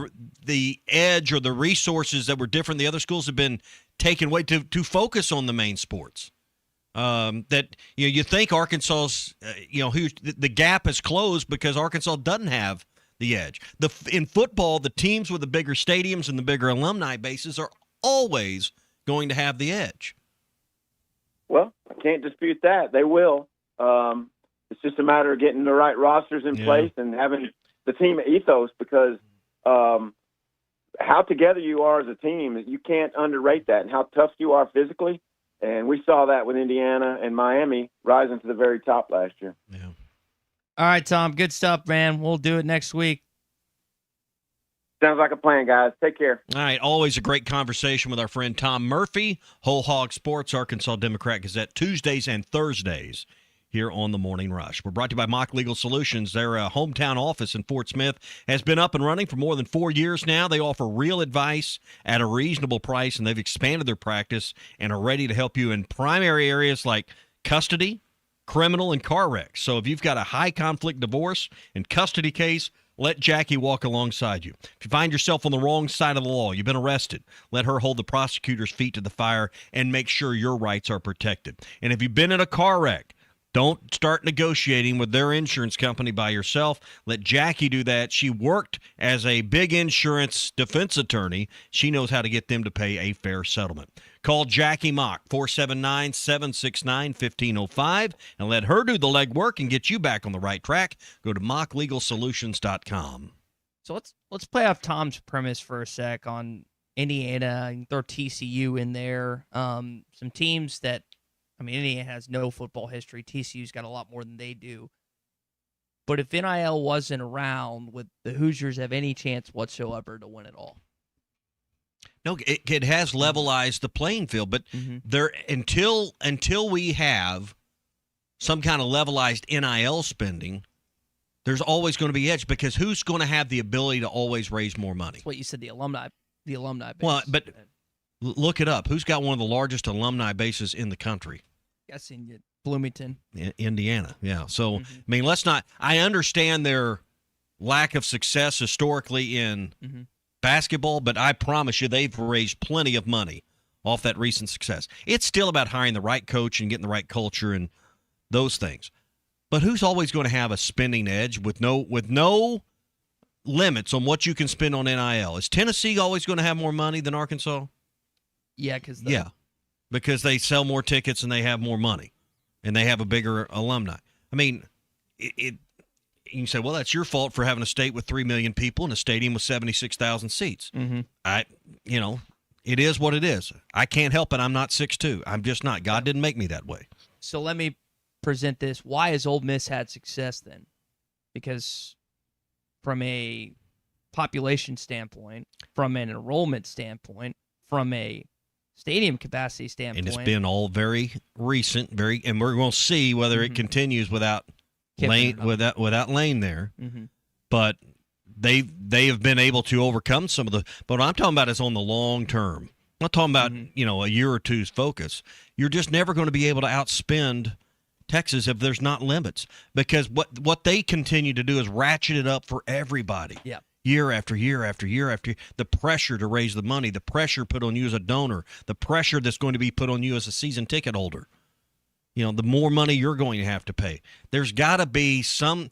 the edge or the resources that were different than the other schools have been taken away to focus on the main sports. You think Arkansas's the gap is closed because Arkansas doesn't have the edge. In football, the teams with the bigger stadiums and the bigger alumni bases are always going to have the edge. Well, I can't dispute that. They will. It's just a matter of getting the right rosters in place and having the team ethos, because how together you are as a team, you can't underrate that, and how tough you are physically. And we saw that with Indiana and Miami rising to the very top last year. Yeah. All right, Tom, good stuff, man. We'll do it next week. Sounds like a plan, guys. Take care. All right, always a great conversation with our friend Tom Murphy, Whole Hog Sports, Arkansas Democrat Gazette, Tuesdays and Thursdays here on the Morning Rush. We're brought to you by Mock Legal Solutions. Their hometown office in Fort Smith has been up and running for more than 4 years now. They offer real advice at a reasonable price, and they've expanded their practice and are ready to help you in primary areas like custody, criminal, and car wrecks. So if you've got a high-conflict divorce and custody case, let Jackie walk alongside you. If you find yourself on the wrong side of the law, you've been arrested, let her hold the prosecutor's feet to the fire and make sure your rights are protected. And if you've been in a car wreck, don't start negotiating with their insurance company by yourself. Let Jackie do that. She worked as a big insurance defense attorney. She knows how to get them to pay a fair settlement. Call Jackie Mock, 479-769-1505, and let her do the legwork and get you back on the right track. Go to mocklegalsolutions.com. So let's play off Tom's premise for a sec on Indiana and throw TCU in there. Some teams that, Indiana has no football history. TCU's got a lot more than they do. But if NIL wasn't around, would the Hoosiers have any chance whatsoever to win it all? No, it has levelized the playing field, but there until we have some kind of levelized NIL spending, there's always going to be edge, because who's going to have the ability to always raise more money? That's what you said, the alumni base. Well, but look it up. Who's got one of the largest alumni bases in the country? Guessing Bloomington. Indiana, yeah. So, let's not – I understand their lack of success historically in basketball, but I promise you they've raised plenty of money off that recent success. It's still about hiring the right coach and getting the right culture and those things. But who's always going to have a spending edge with no limits on what you can spend on NIL? Is Tennessee always going to have more money than Arkansas? Yeah, because they sell more tickets and they have more money, and they have a bigger alumni. you can say, well, that's your fault for having a state with 3 million people and a stadium with 76,000 seats. Mm-hmm. It is what it is. I can't help it. I'm not 6'2". I'm just not. God didn't make me that way. So let me present this. Why has Ole Miss had success then? Because from a population standpoint, from an enrollment standpoint, from a stadium capacity standpoint. And it's been all very recent, and we're going to see whether it continues without Lane there. Mm-hmm. But they have been able to overcome some of the. But what I'm talking about is on the long term. I'm not talking about a year or two's focus. You're just never going to be able to outspend Texas if there's not limits, because what they continue to do is ratchet it up for everybody. Yeah. Year after year after year after year, the pressure to raise the money, the pressure put on you as a donor, the pressure that's going to be put on you as a season ticket holder. The more money you're going to have to pay. There's got to be some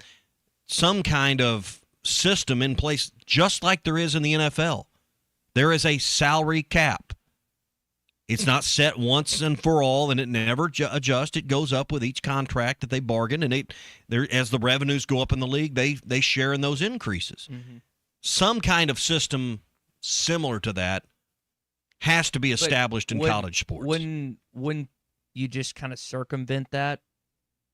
kind of system in place, just like there is in the NFL. There is a salary cap. It's not set once and for all, and it never adjusts. It goes up with each contract that they bargain, and as the revenues go up in the league, they share in those increases. Mm-hmm. Some kind of system similar to that has to be established in college sports. Wouldn't you just kind of circumvent that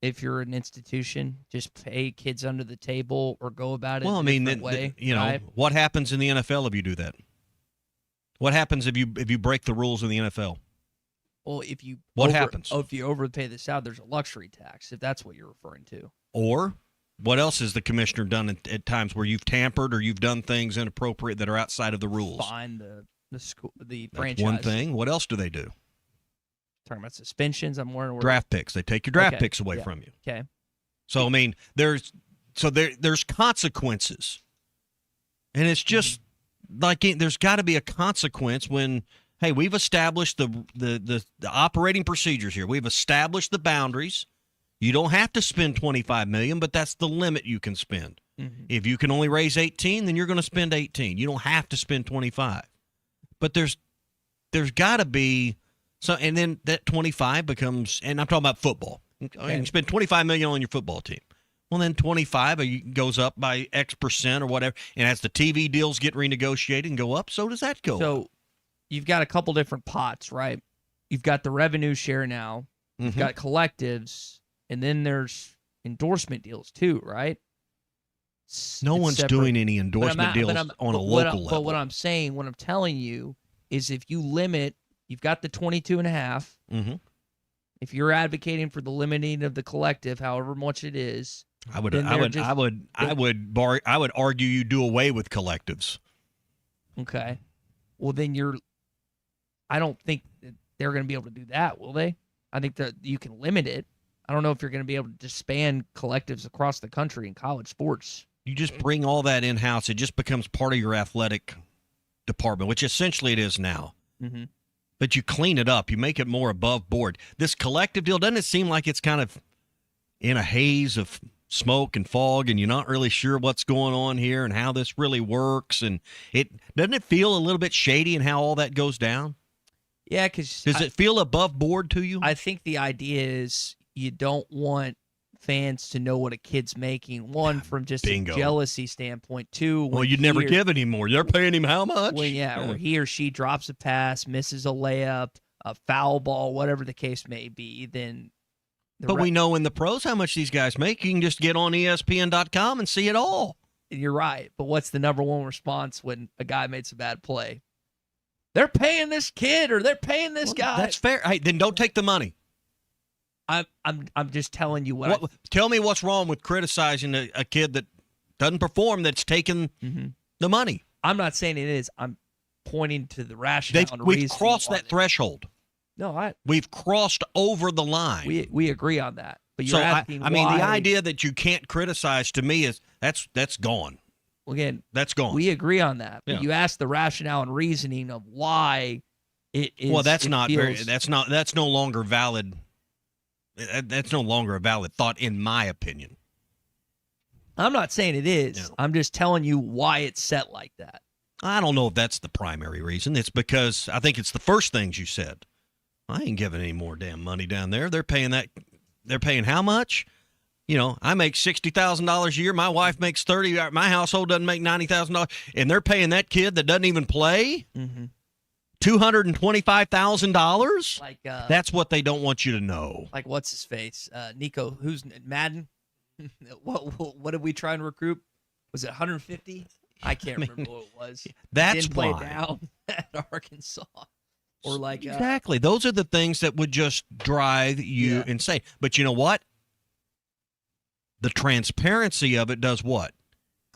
if you're an institution? Just pay kids under the table or go about it a different way? Right? What happens in the NFL if you do that? What happens if you break the rules in the NFL? Well, if you happens? If you overpay this out, there's a luxury tax, if that's what you're referring to. Or what else has the commissioner done at times where you've tampered or you've done things inappropriate that are outside of the rules? Fine the That's franchise. one thing. What else do they do? Talking about suspensions, I'm more draft picks. They take your draft picks away from you. Okay. So there's consequences, and it's just like there's got to be a consequence when, hey, we've established the operating procedures here. We've established the boundaries. You don't have to spend $25 million, but that's the limit you can spend. Mm-hmm. If you can only raise 18, then you're going to spend 18. You don't have to spend 25. But there's got to be so, and then that 25 becomes, and I'm talking about football. Okay. You spend $25 million on your football team. Well, then 25 goes up by X percent or whatever, and as the TV deals get renegotiated and go up, so does that go up. So you've got a couple different pots, right? You've got the revenue share now. You've got collectives. And then there's endorsement deals too, right? No one's doing any endorsement deals on a local level. But what I'm saying, what I'm telling you is if you limit, you've got the 22.5. Mm-hmm. If you're advocating for the limiting of the collective, however much it is, I would argue you do away with collectives. Okay. Well, then I don't think that they're going to be able to do that, will they? I think that you can limit it. I don't know if you're going to be able to disband collectives across the country in college sports. You just bring all that in-house. It just becomes part of your athletic department, which essentially it is now. Mm-hmm. But you clean it up. You make it more above board. This collective deal, doesn't it seem like it's kind of in a haze of smoke and fog, and you're not really sure what's going on here and how this really works? And doesn't it feel a little bit shady in how all that goes down? Yeah, because does it feel above board to you? I think the idea is you don't want fans to know what a kid's making. One, from just Bingo. A jealousy standpoint. Two, well, you'd never give anymore. They're paying him how much? Well, yeah, or he or she drops a pass, misses a layup, a foul ball, whatever the case may be. Then, but we know in the pros how much these guys make. You can just get on ESPN.com and see it all. You're right, but what's the number one response when a guy makes a bad play? They're paying this kid, or they're paying this guy. That's fair. Hey, then don't take the money. I'm just telling you tell me what's wrong with criticizing a kid that doesn't perform that's taking the money. I'm not saying it is. I'm pointing to the rationale. We've crossed that threshold. No, we've crossed over the line. We agree on that. But you're asking I mean, the idea that you can't criticize to me is that's gone. Well, again, that's gone. We agree on that. But Yeah. you ask the rationale and reasoning of why it is. Well, that's no longer valid. That's no longer a valid thought, in my opinion. I'm not saying it is. No. I'm just telling you why it's set like that. I don't know if that's the primary reason. It's because I think it's the first things you said. I ain't giving any more damn money down there. They're paying that. They're paying how much? I make $60,000 a year. My wife makes $30,000. My household doesn't make $90,000, and they're paying that kid that doesn't even play $225,000. Like that's what they don't want you to know. Like what's his face? Nico, who's Madden? What did we try and recruit? Was it 150? I can't remember what it was. That's didn't play why. down at Arkansas. Or like exactly. Those are the things that would just drive you insane. But you know what? The transparency of it does what?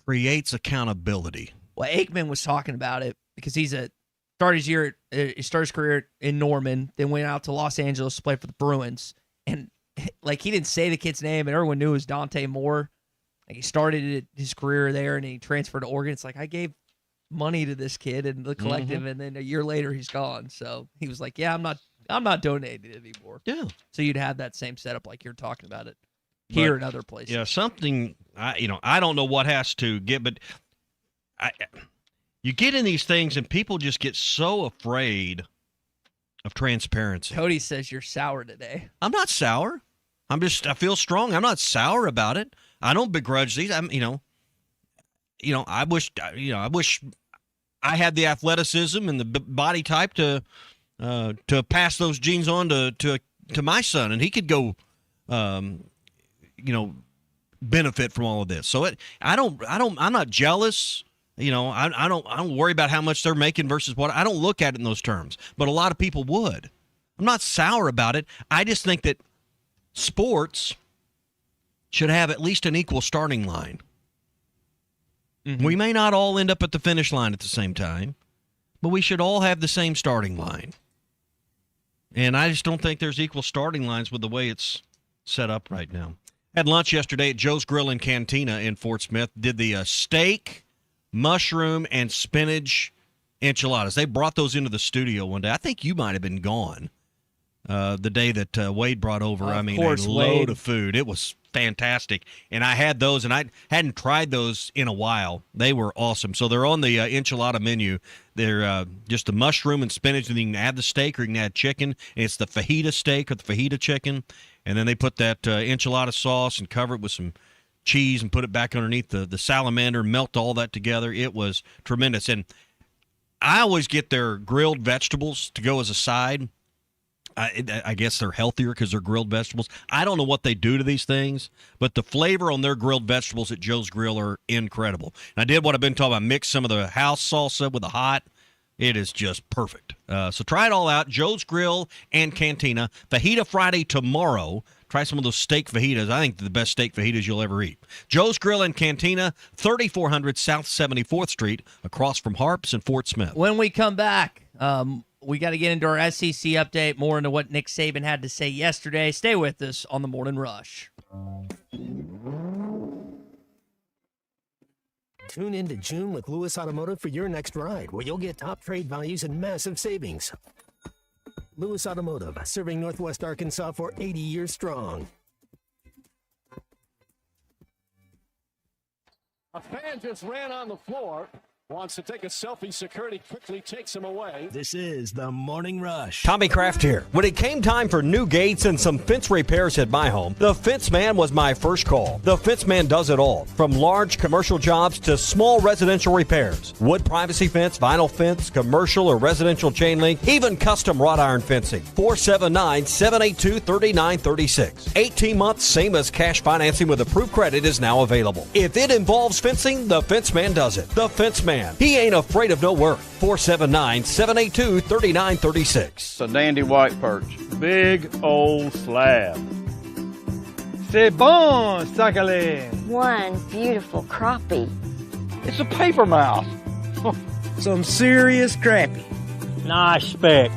Creates accountability. Well, Aikman was talking about it because he started his career in Norman, then went out to Los Angeles to play for the Bruins, and like he didn't say the kid's name, and everyone knew it was Dante Moore. Like he started his career there, and he transferred to Oregon. It's like I gave money to this kid and the collective, and then a year later he's gone. So he was like, "Yeah, I'm not donating it anymore." Yeah. So you'd have that same setup like you're talking about it here and other places. Yeah, something I don't know what has to get, but you get in these things and people just get so afraid of transparency. Cody says you're sour today. I'm not sour. I feel strong. I'm not sour about it. I don't begrudge these. I wish I had the athleticism and the body type to pass those genes on to my son, and he could go, benefit from all of this. So I'm not jealous. I don't worry about how much they're making versus what. I don't look at it in those terms, but a lot of people would. I'm not sour about it. I just think that sports should have at least an equal starting line. We may not all end up at the finish line at the same time, but we should all have the same starting line. And I just don't think there's equal starting lines with the way it's set up right now. Had lunch yesterday at Joe's Grill and Cantina in Fort Smith. Did the steak, mushroom, and spinach enchiladas. They brought those into the studio one day. I think you might have been gone the day that Wade brought over. Of a course, load Wade. of food. It was fantastic. And I had those, and I hadn't tried those in a while. They were awesome. So they're on the enchilada menu. They're just the mushroom and spinach, and you can add the steak or you can add chicken. And it's the fajita steak or the fajita chicken. And then they put that enchilada sauce and cover it with some cheese and put it back underneath the salamander, melt all that together. It was tremendous. And I always get their grilled vegetables to go as a side. I guess they're healthier because they're grilled vegetables. I don't know what they do to these things, but the flavor on their grilled vegetables at Joe's Grill are incredible. And I did what I've been talking about, mix some of the house salsa with the hot. It is just perfect. So try it all out. Joe's Grill and Cantina. Fajita Friday tomorrow. Try some of those steak fajitas. I think they're the best steak fajitas you'll ever eat. Joe's Grill and Cantina, 3400 South 74th Street, across from Harps in Fort Smith. When we come back, we got to get into our SEC update, more into what Nick Saban had to say yesterday. Stay with us on the Morning Rush. Tune in to June with Lewis Automotive for your next ride, where you'll get top trade values and massive savings. Lewis Automotive, serving Northwest Arkansas for 80 years strong. A fan just ran on the floor. Wants to take a selfie. Security quickly takes him away. This is the Morning Rush. Tommy Kraft here. When it came time for new gates and some fence repairs at my home, the Fence Man was my first call. The Fence Man does it all, from large commercial jobs to small residential repairs. Wood privacy fence, vinyl fence, commercial or residential chain link, even custom wrought iron fencing. 479-782-3936. 18 months, same as cash financing with approved credit is now available. If it involves fencing, the Fence Man does it. The Fence Man. He ain't afraid of no work. 479-782-3936. It's a dandy white perch. Big old slab. Saban, Sakale. One beautiful crappie. It's a paper mouth. Some serious crappie. Nice speck.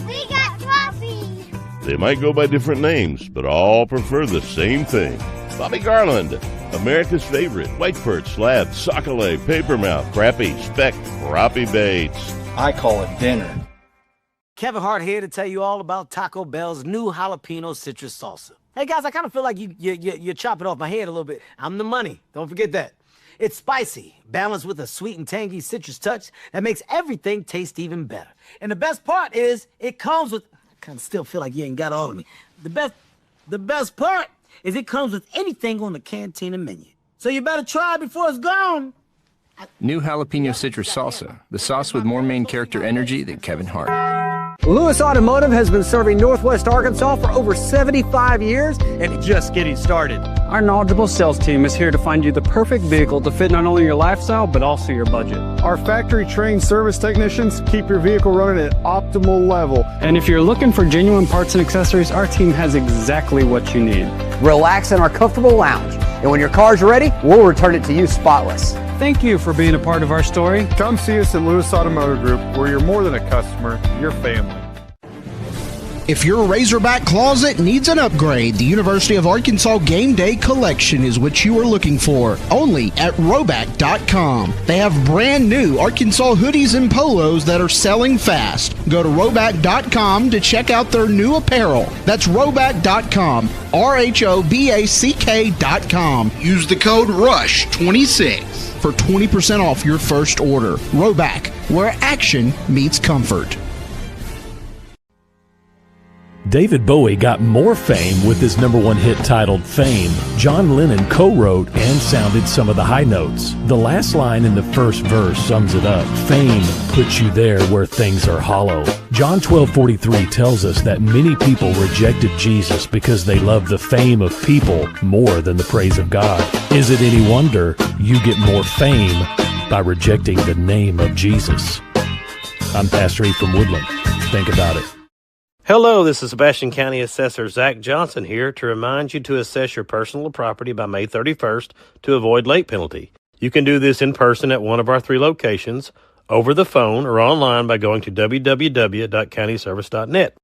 We got crappies. They might go by different names, but all prefer the same thing. Bobby Garland, America's favorite white perch, slab, sockeye, papermouth, crappie, speck, crappie baits. I call it dinner. Kevin Hart here to tell you all about Taco Bell's new jalapeno citrus salsa. Hey guys, I kind of feel like you're chopping off my head a little bit. I'm the money. Don't forget that. It's spicy, balanced with a sweet and tangy citrus touch that makes everything taste even better. And the best part is it comes with. I kind of still feel like you ain't got all of me. The best part is it comes with anything on the Cantina menu. So you better try it before it's gone. New jalapeno citrus salsa, the sauce with more main character energy than Kevin Hart. Lewis Automotive has been serving Northwest Arkansas for over 75 years and just getting started. Our knowledgeable sales team is here to find you the perfect vehicle to fit not only your lifestyle, but also your budget. Our factory-trained service technicians keep your vehicle running at optimal level. And if you're looking for genuine parts and accessories, our team has exactly what you need. Relax in our comfortable lounge. And when your car's ready, we'll return it to you spotless. Thank you for being a part of our story. Come see us at Lewis Automotive Group, where you're more than a customer, you're family. If your Razorback closet needs an upgrade, the University of Arkansas Game Day Collection is what you are looking for, only at Roback.com. They have brand new Arkansas hoodies and polos that are selling fast. Go to Roback.com to check out their new apparel. That's Roback.com, RHOBACK.com. Use the code RUSH26 for 20% off your first order. Roback, where action meets comfort. David Bowie got more fame with his #1 hit titled Fame. John Lennon co-wrote and sounded some of the high notes. The last line in the first verse sums it up. Fame puts you there where things are hollow. John 12:43 tells us that many people rejected Jesus because they love the fame of people more than the praise of God. Is it any wonder you get more fame by rejecting the name of Jesus? I'm Pastor E from Woodland. Think about it. Hello, this is Sebastian County Assessor Zach Johnson here to remind you to assess your personal property by May 31st to avoid late penalty. You can do this in person at one of our 3 locations, over the phone, or online by going to www.countyservice.net.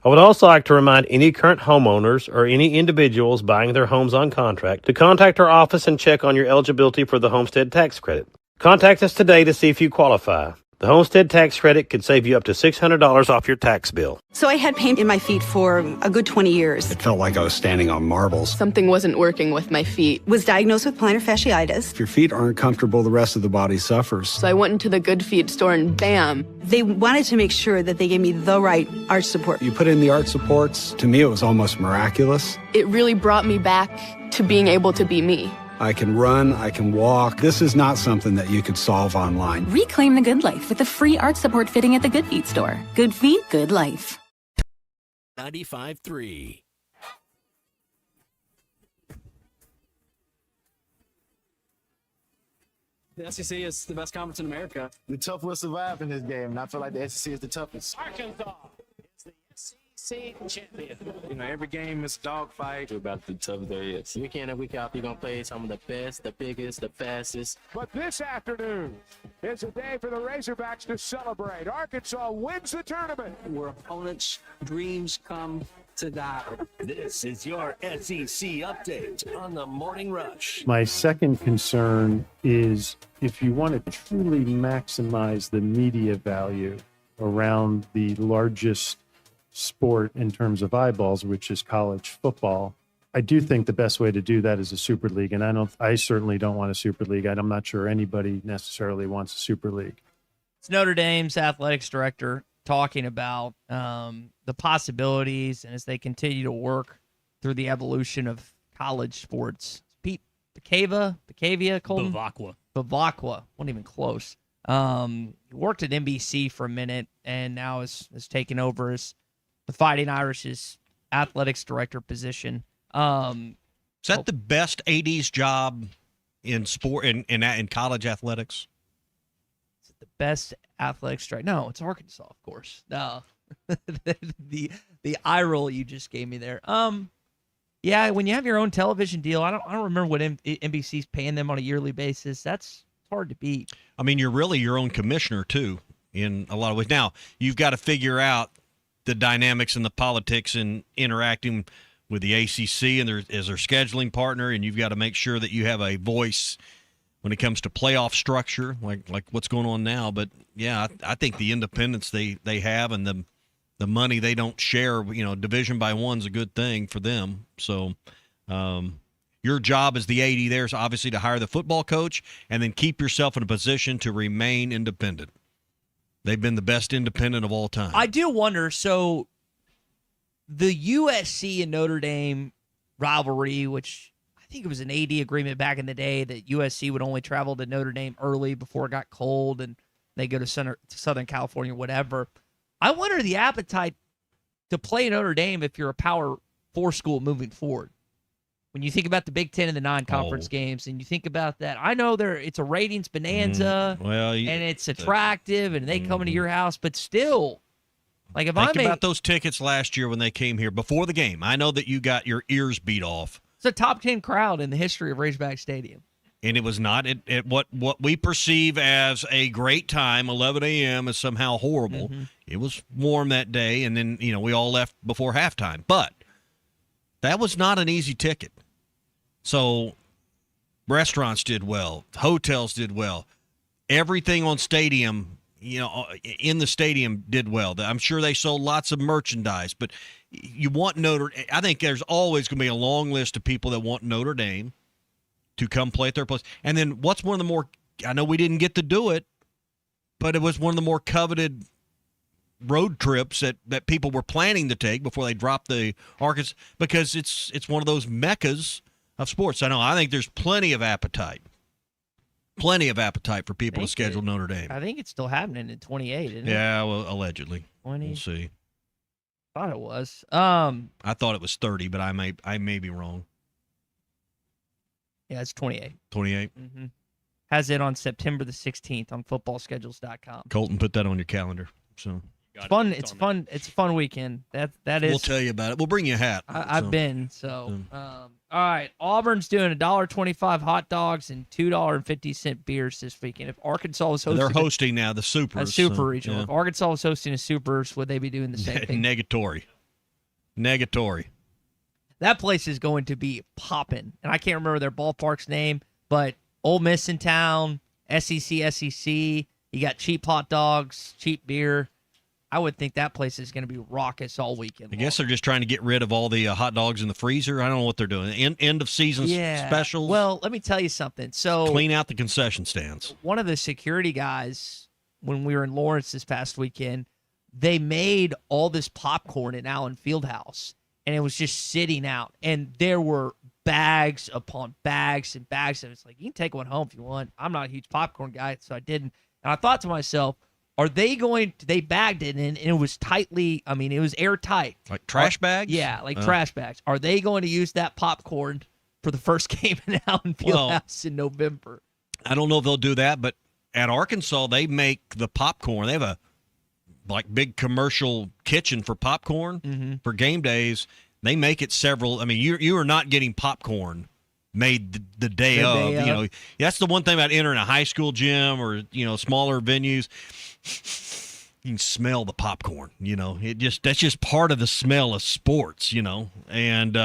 I would also like to remind any current homeowners or any individuals buying their homes on contract to contact our office and check on your eligibility for the homestead tax credit. Contact us today to see if you qualify. The homestead tax credit could save you up to $600 off your tax bill. So I had pain in my feet for a good 20 years. It felt like I was standing on marbles. Something wasn't working with my feet. Was diagnosed with plantar fasciitis. If your feet aren't comfortable, the rest of the body suffers. So I went into the Good Feet store and bam, they wanted to make sure that they gave me the right arch support. You put in the arch supports. To me, it was almost miraculous. It really brought me back to being able to be me. I can run, I can walk. This is not something that you could solve online. Reclaim the good life with the free arch support fitting at the Good Feet store. Good feet, good life. 95.3. The SEC is the best conference in America. The tough will survive in this game, and I feel like the SEC is the toughest. Arkansas is the SEC champion. You know, every game is a dogfight. We're about the toughest there is. Week in and week out, you're going to play some of the best, the biggest, the fastest. But this afternoon is a day for the Razorbacks to celebrate. Arkansas wins the tournament. Where opponents' dreams come to die. This is your SEC update on the Morning Rush. My second concern is if you want to truly maximize the media value around the largest sport in terms of eyeballs, which is college football, I do think the best way to do that is a super league. And I certainly don't want a super league. I'm not sure anybody necessarily wants a super league. It's Notre Dame's athletics director talking about the possibilities and as they continue to work through the evolution of college sports. Pete Bacavia, Colton? Bavacqua. Wasn't even close. Worked at NBC for a minute and now is taking over as the Fighting Irish's athletics director position. Is that the best 80s job in sport in college athletics? Is it the best athletics director? No, it's Arkansas, of course. No. the eye roll you just gave me there. Yeah, when you have your own television deal, I don't remember what NBC's paying them on a yearly basis. That's hard to beat. I mean, you're really your own commissioner too in a lot of ways. Now, you've got to figure out the dynamics and the politics and interacting with the ACC and as their scheduling partner, and you've got to make sure that you have a voice when it comes to playoff structure, like what's going on now. But yeah, I think the independence they have and the money they don't share, division by one's a good thing for them. So your job as the AD there is obviously to hire the football coach and then keep yourself in a position to remain independent. They've been the best independent of all time. I do wonder, so the USC and Notre Dame rivalry, which I think it was an AD agreement back in the day that USC would only travel to Notre Dame early before it got cold and they go to Southern California, whatever. I wonder the appetite to play Notre Dame if you're a Power 4 school moving forward. When you think about the Big Ten and the non-conference games, and you think about that, I know it's a ratings bonanza, and it's attractive, and they come into your house, but still, like if Think about those tickets last year when they came here before the game. I know that you got your ears beat off. It's a top 10 crowd in the history of Razorback Stadium. And it was not at what we perceive as a great time. 11 a.m. is somehow horrible. Mm-hmm. It was warm that day, and then we all left before halftime. But that was not an easy ticket. So restaurants did well, hotels did well, everything on stadium, in the stadium did well. I'm sure they sold lots of merchandise, but you want I think there's always going to be a long list of people that want Notre Dame to come play at their place. And then what's one of the more, I know we didn't get to do it, but it was one of the more coveted road trips that people were planning to take before they dropped the Arkansas, because it's one of those meccas of sports. I think there's plenty of appetite for people to schedule Notre Dame. I think it's still happening in 28, isn't it? Yeah, well, allegedly. 20. We'll see. Thought it was. I thought it was 30, but I may be wrong. Yeah, it's 28. 28. Mm-hmm. Has it on September the 16th on footballschedules.com. Colton, put that on your calendar. So it's fun. It's fun. It's a fun weekend. That is. We'll tell you about it. We'll bring you a hat. I've been. So, all right. Auburn's doing $1.25 hot dogs and $2.50 beers this weekend. If Arkansas was hosting, they're hosting now the Supers. A Super Regional. Yeah. If Arkansas was hosting a Supers, would they be doing the same thing? Negatory. That place is going to be popping, and I can't remember their ballpark's name, but Ole Miss in town, SEC. You got cheap hot dogs, cheap beer. I would think that place is going to be raucous all weekend. I guess they're just trying to get rid of all the hot dogs in the freezer. I don't know what they're doing. End of season specials. Well, let me tell you something. So clean out the concession stands. One of the security guys, when we were in Lawrence this past weekend, they made all this popcorn at Allen Fieldhouse, and it was just sitting out. And there were bags upon bags and bags. And it's like, you can take one home if you want. I'm not a huge popcorn guy, so I didn't. And I thought to myself, they bagged it and it was it was airtight. Like trash bags? Yeah, like trash bags. Are they going to use that popcorn for the first game in Allen Fieldhouse in November? I don't know if they'll do that, but at Arkansas, they make the popcorn. They have a big commercial kitchen for popcorn for game days. They make it several. You are not getting popcorn made the day of. That's the one thing about entering a high school gym or smaller venues. You can smell the popcorn. That's just part of the smell of sports. And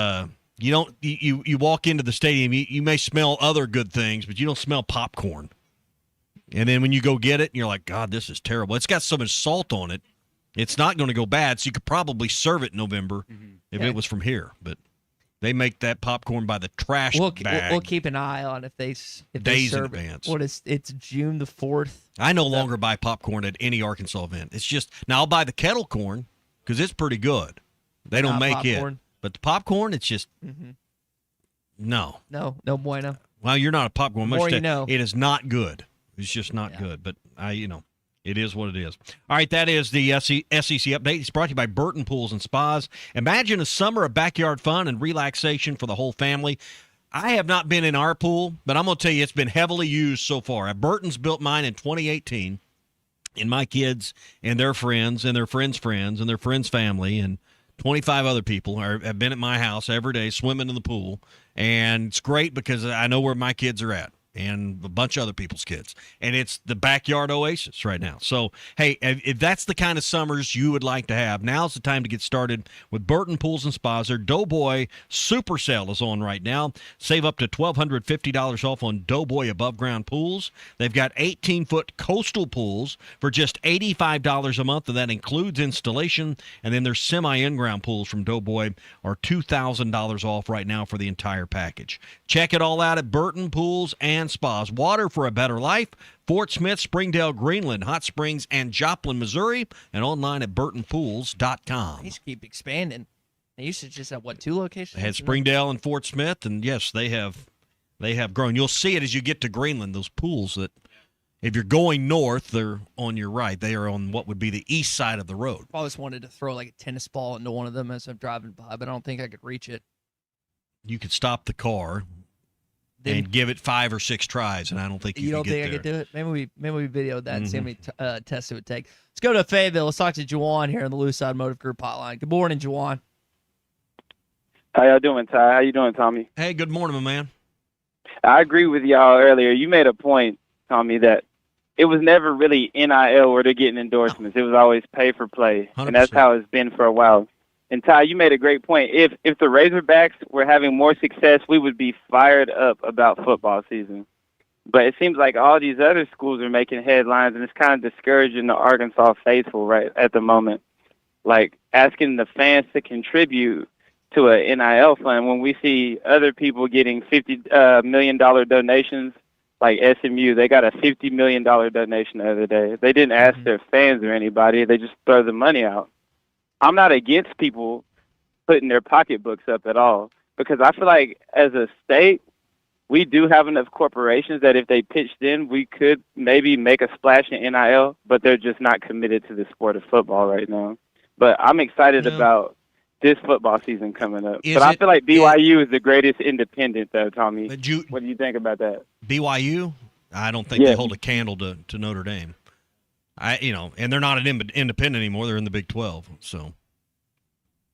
you walk into the stadium. You may smell other good things, but you don't smell popcorn. And then when you go get it, you're like, God, this is terrible. It's got so much salt on it. It's not going to go bad, so you could probably serve it in November if it was from here. But they make that popcorn by the trash bag. We'll keep an eye on if they days serve in advance. It's June the 4th. I no longer buy popcorn at any Arkansas event. It's just now I'll buy the kettle corn because it's pretty good. They don't make popcorn. It, but the popcorn, it's just no bueno. Well, you're not a popcorn. More you know. It is not good. It's just not good. But it is what it is. All right, that is the SEC update. It's brought to you by Burton Pools and Spas. Imagine a summer of backyard fun and relaxation for the whole family. I have not been in our pool, but I'm going to tell you it's been heavily used so far. Burton's built mine in 2018, and my kids and their friends and their friends' friends and their friends' family and 25 other people have been at my house every day swimming in the pool, and it's great because I know where my kids are at. And a bunch of other people's kids. And it's the backyard oasis right now. So, hey, if that's the kind of summers you would like to have, now's the time to get started with Burton Pools and Spas. Their Doughboy Super Sale is on right now. Save up to $1,250 off on Doughboy above-ground pools. They've got 18-foot coastal pools for just $85 a month, and that includes installation. And then their semi-in-ground pools from Doughboy are $2,000 off right now for the entire package. Check it all out at Burton Pools and Spas. Water for a better life. Fort Smith, Springdale, Greenland, Hot Springs, and Joplin, Missouri, and online at burtonpools.com. These keep expanding. They used to just have, 2 locations? They had Springdale and Fort Smith, and yes, they have grown. You'll see it as you get to Greenland, those pools that, if you're going north, they're on your right. They are on what would be the east side of the road. I always wanted to throw like a tennis ball into one of them as I'm driving by, but I don't think I could reach it. You could stop the car and give it 5 or 6 tries, and I don't think you don't could think get I could do it? Maybe we videoed that and see how many Mhm. tests it would take. Let's go to Fayetteville. Let's talk to Juwan here on the Loose Automotive Group hotline. Good morning, Juwan. How y'all doing, Ty? How you doing, Tommy? Hey, good morning, my man. I agree with y'all earlier. You made a point, Tommy, that it was never really NIL where they're getting endorsements. It was always pay for play, and that's how it's been for a while. And Ty, you made a great point. If the Razorbacks were having more success, we would be fired up about football season. But it seems like all these other schools are making headlines, and it's kind of discouraging the Arkansas faithful right at the moment. Like asking the fans to contribute to a NIL fund when we see other people getting $50 million donations, like SMU. They got a $50 million donation the other day. They didn't ask their fans or anybody. They just throw the money out. I'm not against people putting their pocketbooks up at all, because I feel like as a state, we do have enough corporations that if they pitched in, we could maybe make a splash in NIL, but they're just not committed to the sport of football right now. But I'm excited about this football season coming up. But I feel like BYU is the greatest independent, though, Tommy. What do you think about that? BYU? I don't think they hold a candle to Notre Dame. And they're not an independent anymore. They're in the Big 12. So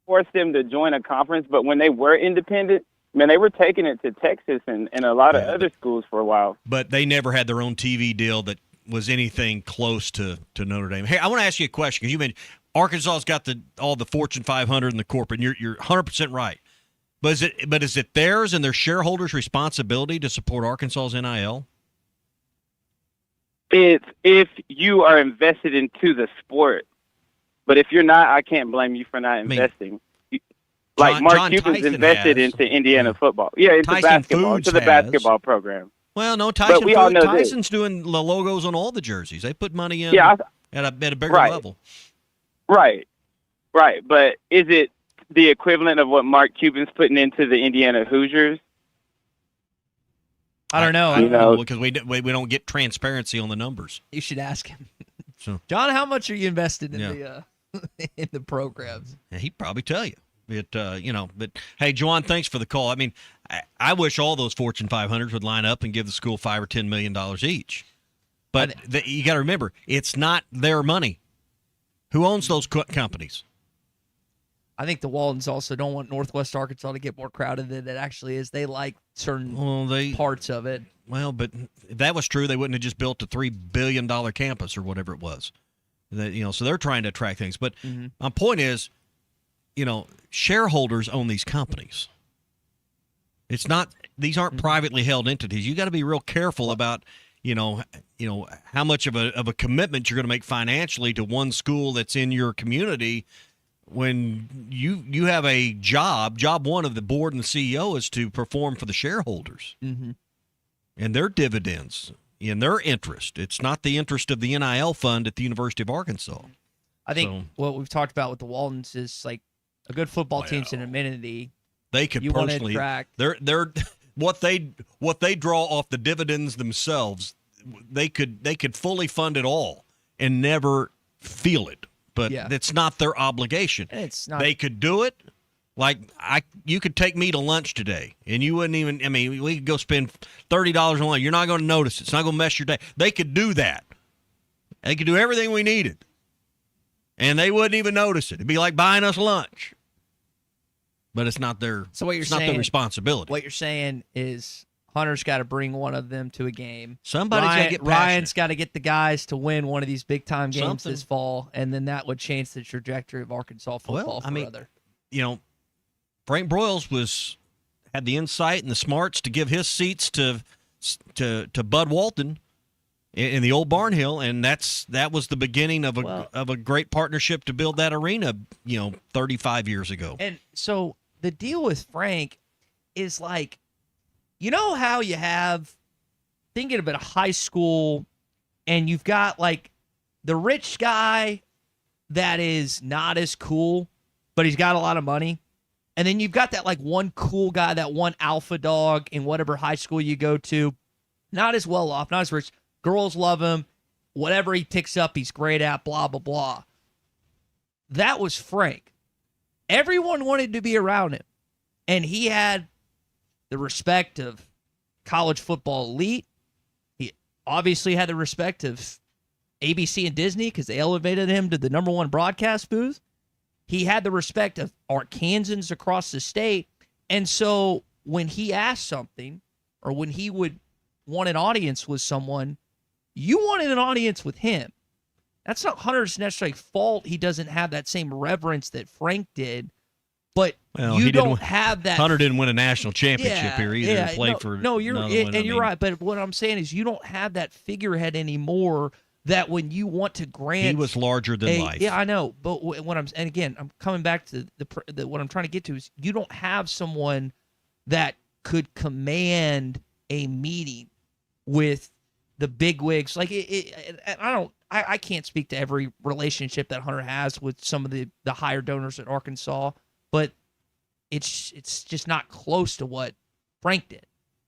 forced them to join a conference, but when they were independent, man, they were taking it to Texas and a lot of other schools for a while. But they never had their own TV deal that was anything close to Notre Dame. Hey, I want to ask you a question, because you mentioned Arkansas's got all the Fortune 500 and the corporate, and you're 100% right. But is it theirs and their shareholders' responsibility to support Arkansas's NIL? It's if you are invested into the sport. But if you're not, I can't blame you for not investing. Like Mark Cuban's invested into Indiana football. Yeah, into Tyson basketball, Foods into the has. basketball program. Well, no, Tyson's doing the logos on all the jerseys. They put money in at a bigger level. Right. But is it the equivalent of what Mark Cuban's putting into the Indiana Hoosiers? I don't know. I don't know, because we don't get transparency on the numbers. You should ask him. So, John, how much are you invested in the in the programs? Yeah, he'd probably tell you. But hey, Juwan, thanks for the call. I mean, I wish all those Fortune 500s would line up and give the school $5 or $10 million each. But you got to remember, it's not their money. Who owns those companies? I think the Waltons also don't want Northwest Arkansas to get more crowded than it actually is. They like certain parts of it. Well, but if that was true, they wouldn't have just built a $3 billion campus or whatever it was. So they're trying to attract things. But my point is, shareholders own these companies. These aren't privately held entities. You got to be real careful about, how much of a commitment you're going to make financially to one school that's in your community. When you have a job one of the board and the CEO is to perform for the shareholders and their dividends and their interest. It's not the interest of the NIL fund at the University of Arkansas. I think what we've talked about with the Waltons is like a good football team's an amenity. They could personally they're what they draw off the dividends themselves. They could fully fund it all and never feel it. But it's not their obligation. It's not. They could do it. Like you could take me to lunch today, and you wouldn't even. I mean, we could go spend $30 on lunch. You're not going to notice it. It's not going to mess your day. They could do that. They could do everything we needed, and they wouldn't even notice it. It'd be like buying us lunch. But it's not their. So what you're it's saying, not their responsibility. What you're saying is Hunter's got to bring one of them to a game. Somebody's got to get passionate. Ryan's got to get the guys to win one of these big-time games this fall, and then that would change the trajectory of Arkansas football forever. Frank Broyles had the insight and the smarts to give his seats to Bud Walton in the old Barnhill, and that was the beginning of a great partnership to build that arena, 35 years ago. And so the deal with Frank is like, you know how you have, thinking about a high school, and you've got like the rich guy that is not as cool, but he's got a lot of money. And then you've got that like one cool guy, that one alpha dog in whatever high school you go to. Not as well off, not as rich. Girls love him. Whatever he picks up, he's great at, blah, blah, blah. That was Frank. Everyone wanted to be around him. And he had the respect of college football elite. He obviously had the respect of ABC and Disney because they elevated him to the number one broadcast booth. He had the respect of Arkansans across the state. And so when he asked something, or when he would want an audience with someone, you wanted an audience with him. That's not Hunter's necessarily fault he doesn't have that same reverence that Frank did, but you don't have that. Hunter didn't win a national championship here either. You're right. But what I'm saying is you don't have that figurehead anymore. That when you want to grant, he was larger than life. Yeah, I know. But I'm coming back to what I'm trying to get to is you don't have someone that could command a meeting with the bigwigs. Like I can't speak to every relationship that Hunter has with some of the higher donors at Arkansas, but it's just not close to what Frank did,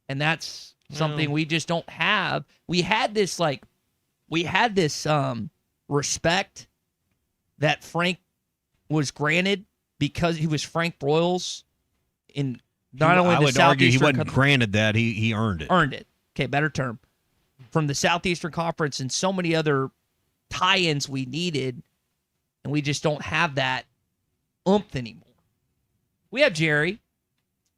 and that's something we just don't have. We had this respect that Frank was granted because he was Frank Broyles in not only the Southeastern. I would argue he wasn't granted that. He earned it. Earned it. Okay, better term. From the Southeastern Conference and so many other tie-ins we needed, and we just don't have that oomph anymore. We have Jerry.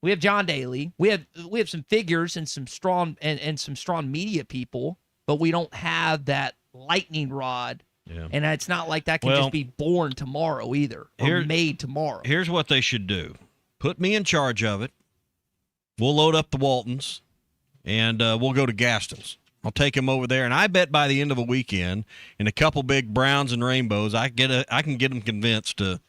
We have John Daly. We have some figures and some strong and some strong media people, but we don't have that lightning rod. Yeah. And it's not like that can just be born tomorrow either, or made tomorrow. Here's what they should do. Put me in charge of it. We'll load up the Waltons, and we'll go to Gaston's. I'll take him over there, and I bet by the end of a weekend, in a couple big browns and rainbows, I can get them convinced to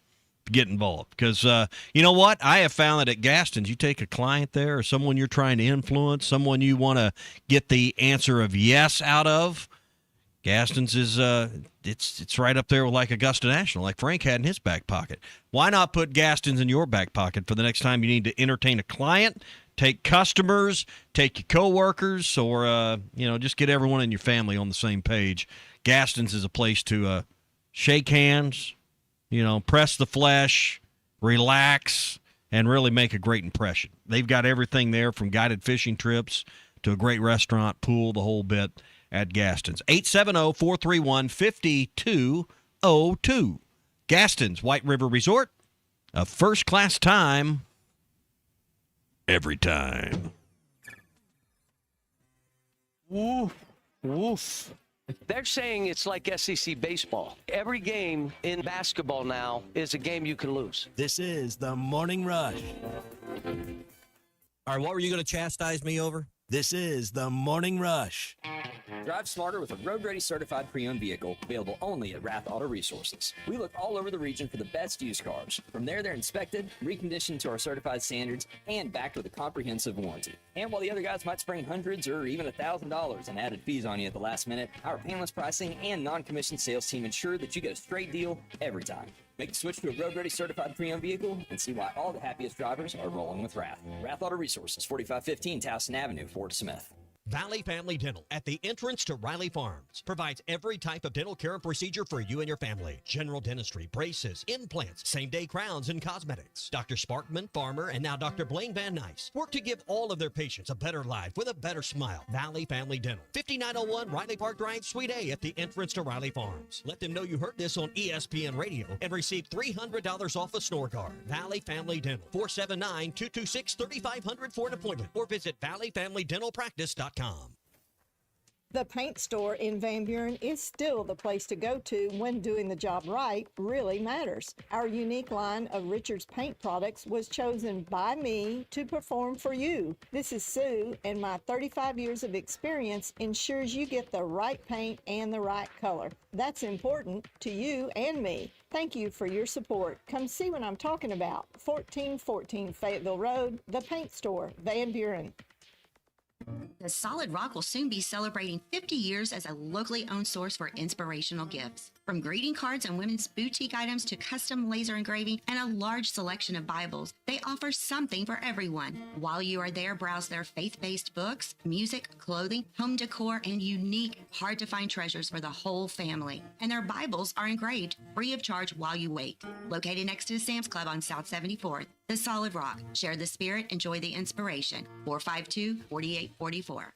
get involved. Because you know what? I have found that at Gaston's, you take a client there or someone you're trying to influence, someone you want to get the answer of yes out of, Gaston's is it's right up there with like Augusta National, like Frank had in his back pocket. Why not put Gaston's in your back pocket for the next time you need to entertain a client, take customers, take your coworkers, or just get everyone in your family on the same page? Gaston's is a place to shake hands, press the flesh, relax, and really make a great impression. They've got everything there from guided fishing trips to a great restaurant, pool, the whole bit at Gaston's. 870-431-5202. Gaston's, White River Resort, a first-class time every time. Woof, woof. They're saying it's like SEC baseball. Every game in basketball now is a game you can lose. This is the Morning Rush. All right, what were you going to chastise me over? This is the Morning Rush. Drive smarter with a road-ready certified pre-owned vehicle available only at Rath Auto Resources. We look all over the region for the best used cars. From there, they're inspected, reconditioned to our certified standards, and backed with a comprehensive warranty. And while the other guys might spring hundreds or even $1,000 in added fees on you at the last minute, our painless pricing and non-commissioned sales team ensure that you get a straight deal every time. Make the switch to a road-ready certified pre-owned vehicle and see why all the happiest drivers are rolling with Rath. Rath Auto Resources, 4515 Towson Avenue, Fort Smith. Valley Family Dental at the entrance to Riley Farms provides every type of dental care and procedure for you and your family. General dentistry, braces, implants, same-day crowns, and cosmetics. Dr. Sparkman, Farmer, and now Dr. Blaine Van Nice work to give all of their patients a better life with a better smile. Valley Family Dental, 5901 Riley Park Drive, Suite A at the entrance to Riley Farms. Let them know you heard this on ESPN Radio and receive $300 off a snore guard. Valley Family Dental, 479-226-3500 for an appointment, or visit valleyfamilydentalpractice.com. The paint store in Van Buren is still the place to go to when doing the job right really matters. Our unique line of Richards paint products was chosen by me to perform for you. This is Sue, and my 35 years of experience ensures you get the right paint and the right color. That's important to you and me. Thank you for your support. Come see what I'm talking about. 1414 Fayetteville Road, The Paint Store, Van Buren. The Solid Rock will soon be celebrating 50 years as a locally owned source for inspirational gifts. From greeting cards and women's boutique items to custom laser engraving and a large selection of Bibles, they offer something for everyone. While you are there, browse their faith-based books, music, clothing, home decor, and unique, hard-to-find treasures for the whole family. And their Bibles are engraved free of charge while you wait. Located next to the Sam's Club on South 74th, the Solid Rock. Share the spirit, enjoy the inspiration. 452-4844.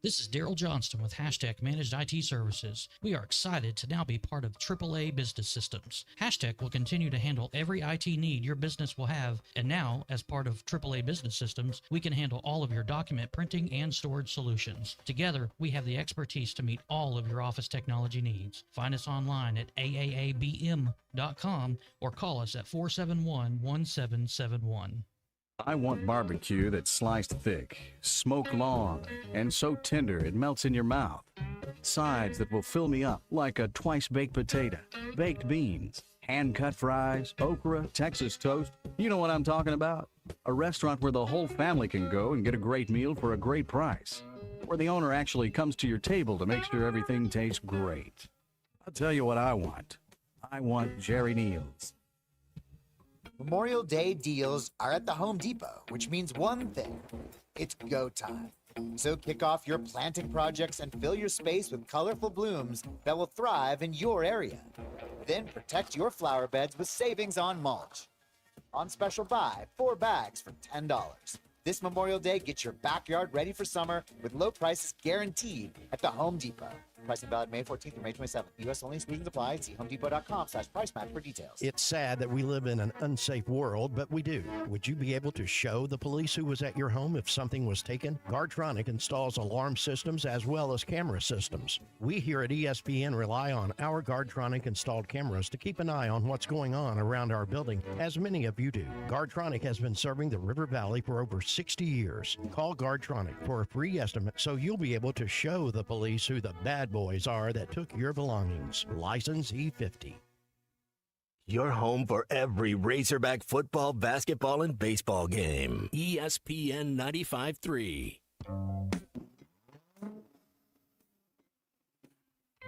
This is Daryl Johnston with Hashtag Managed IT Services. We are excited to now be part of AAA Business Systems. Hashtag will continue to handle every IT need your business will have, and now, as part of AAA Business Systems, we can handle all of your document printing and storage solutions. Together, we have the expertise to meet all of your office technology needs. Find us online at aaabm.com or call us at 471-1771. I want barbecue that's sliced thick, smoked long, and so tender it melts in your mouth. Sides that will fill me up like a twice-baked potato, baked beans, hand-cut fries, okra, Texas toast. You know what I'm talking about? A restaurant where the whole family can go and get a great meal for a great price. Where the owner actually comes to your table to make sure everything tastes great. I'll tell you what I want. I want Jerry Neal's. Memorial Day deals are at the Home Depot, which means one thing. It's go time. So kick off your planting projects and fill your space with colorful blooms that will thrive in your area. Then protect your flower beds with savings on mulch. On special buy, 4 bags for $10. This Memorial Day, get your backyard ready for summer with low prices guaranteed at the Home Depot. Pricing valid May 14th through May 27th. U.S. only, exclusions apply. See homedepot.com/price map for details. It's sad that we live in an unsafe world, but we do. Would you be able to show the police who was at your home if something was taken? Guardtronic installs alarm systems as well as camera systems. We here at ESPN rely on our Guardtronic installed cameras to keep an eye on what's going on around our building, as many of you do. Guardtronic has been serving the River Valley for over 60 years. Call Guardtronic for a free estimate so you'll be able to show the police who the bad boys are that took your belongings. License E50. Your home for every Razorback football, basketball, and baseball game. ESPN 95.3.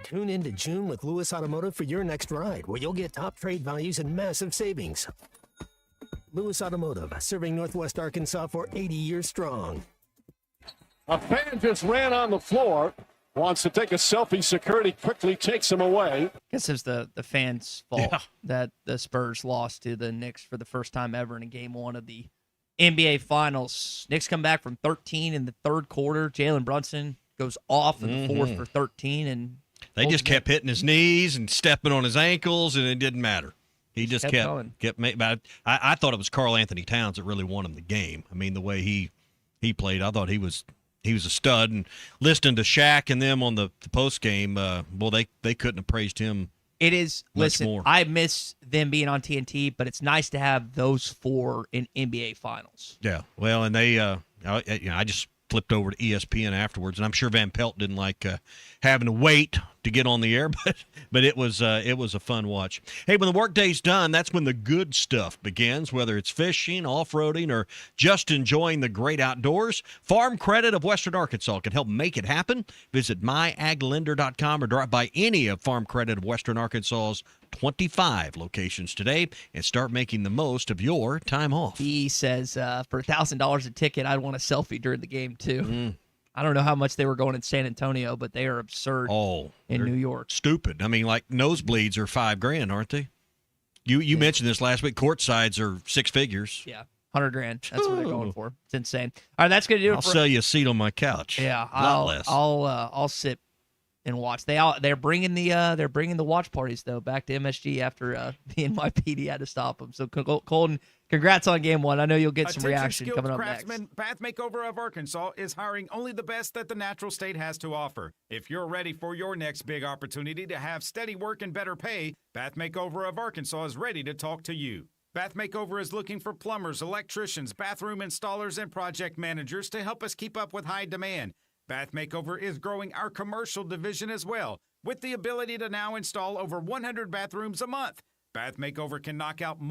Tune in to June with Lewis Automotive for your next ride, where you'll get top trade values and massive savings. Lewis Automotive, serving Northwest Arkansas for 80 years strong. A fan just ran on the floor. Wants to take a selfie. Security quickly takes him away. I guess it's the fans' fault that the Spurs lost to the Knicks for the first time ever in a game one of the NBA Finals. Knicks come back from 13 in the third quarter. Jalen Brunson goes off in the fourth for 13. And they just kept hitting his knees and stepping on his ankles, and it didn't matter. He just kept I thought it was Karl Anthony Towns that really won him the game. I mean, the way he played, I thought he was a stud. And listening to Shaq and them on the post game, they couldn't have praised him. It is. Listen, more. I miss them being on TNT, but it's nice to have those four in NBA Finals. Yeah, well, and they, I just flipped over to ESPN afterwards, and I'm sure Van Pelt didn't like having to wait to get on the air, but it was a fun watch. Hey, when the workday's done, that's when the good stuff begins, whether it's fishing, off-roading, or just enjoying the great outdoors. Farm Credit of Western Arkansas can help make it happen. Visit myaglender.com or drop by any of Farm Credit of Western Arkansas's 25 locations today and start making the most of your time off. He says for $1,000 a ticket, I'd want a selfie during the game, too. I don't know how much they were going in San Antonio, but they are absurd in New York. Stupid. I mean, like nosebleeds are $5,000, aren't they? You mentioned this last week. Court sides are 6 figures. Yeah, $100,000. That's what they're going for. It's insane. All right, that's going to do it. I'll sell you a seat on my couch. Yeah, a lot less. I'll sit and watch. They're bringing the watch parties though back to MSG after the NYPD had to stop them. So Colton, congrats on game one. I know you'll get some reaction coming up next. Bath Makeover of Arkansas is hiring only the best that the natural state has to offer. If you're ready for your next big opportunity to have steady work and better pay, Bath Makeover of Arkansas is ready to talk to you. Bath Makeover is looking for plumbers, electricians, bathroom installers, and project managers to help us keep up with high demand. Bath Makeover is growing our commercial division as well, with the ability to now install over 100 bathrooms a month. Bath Makeover can knock out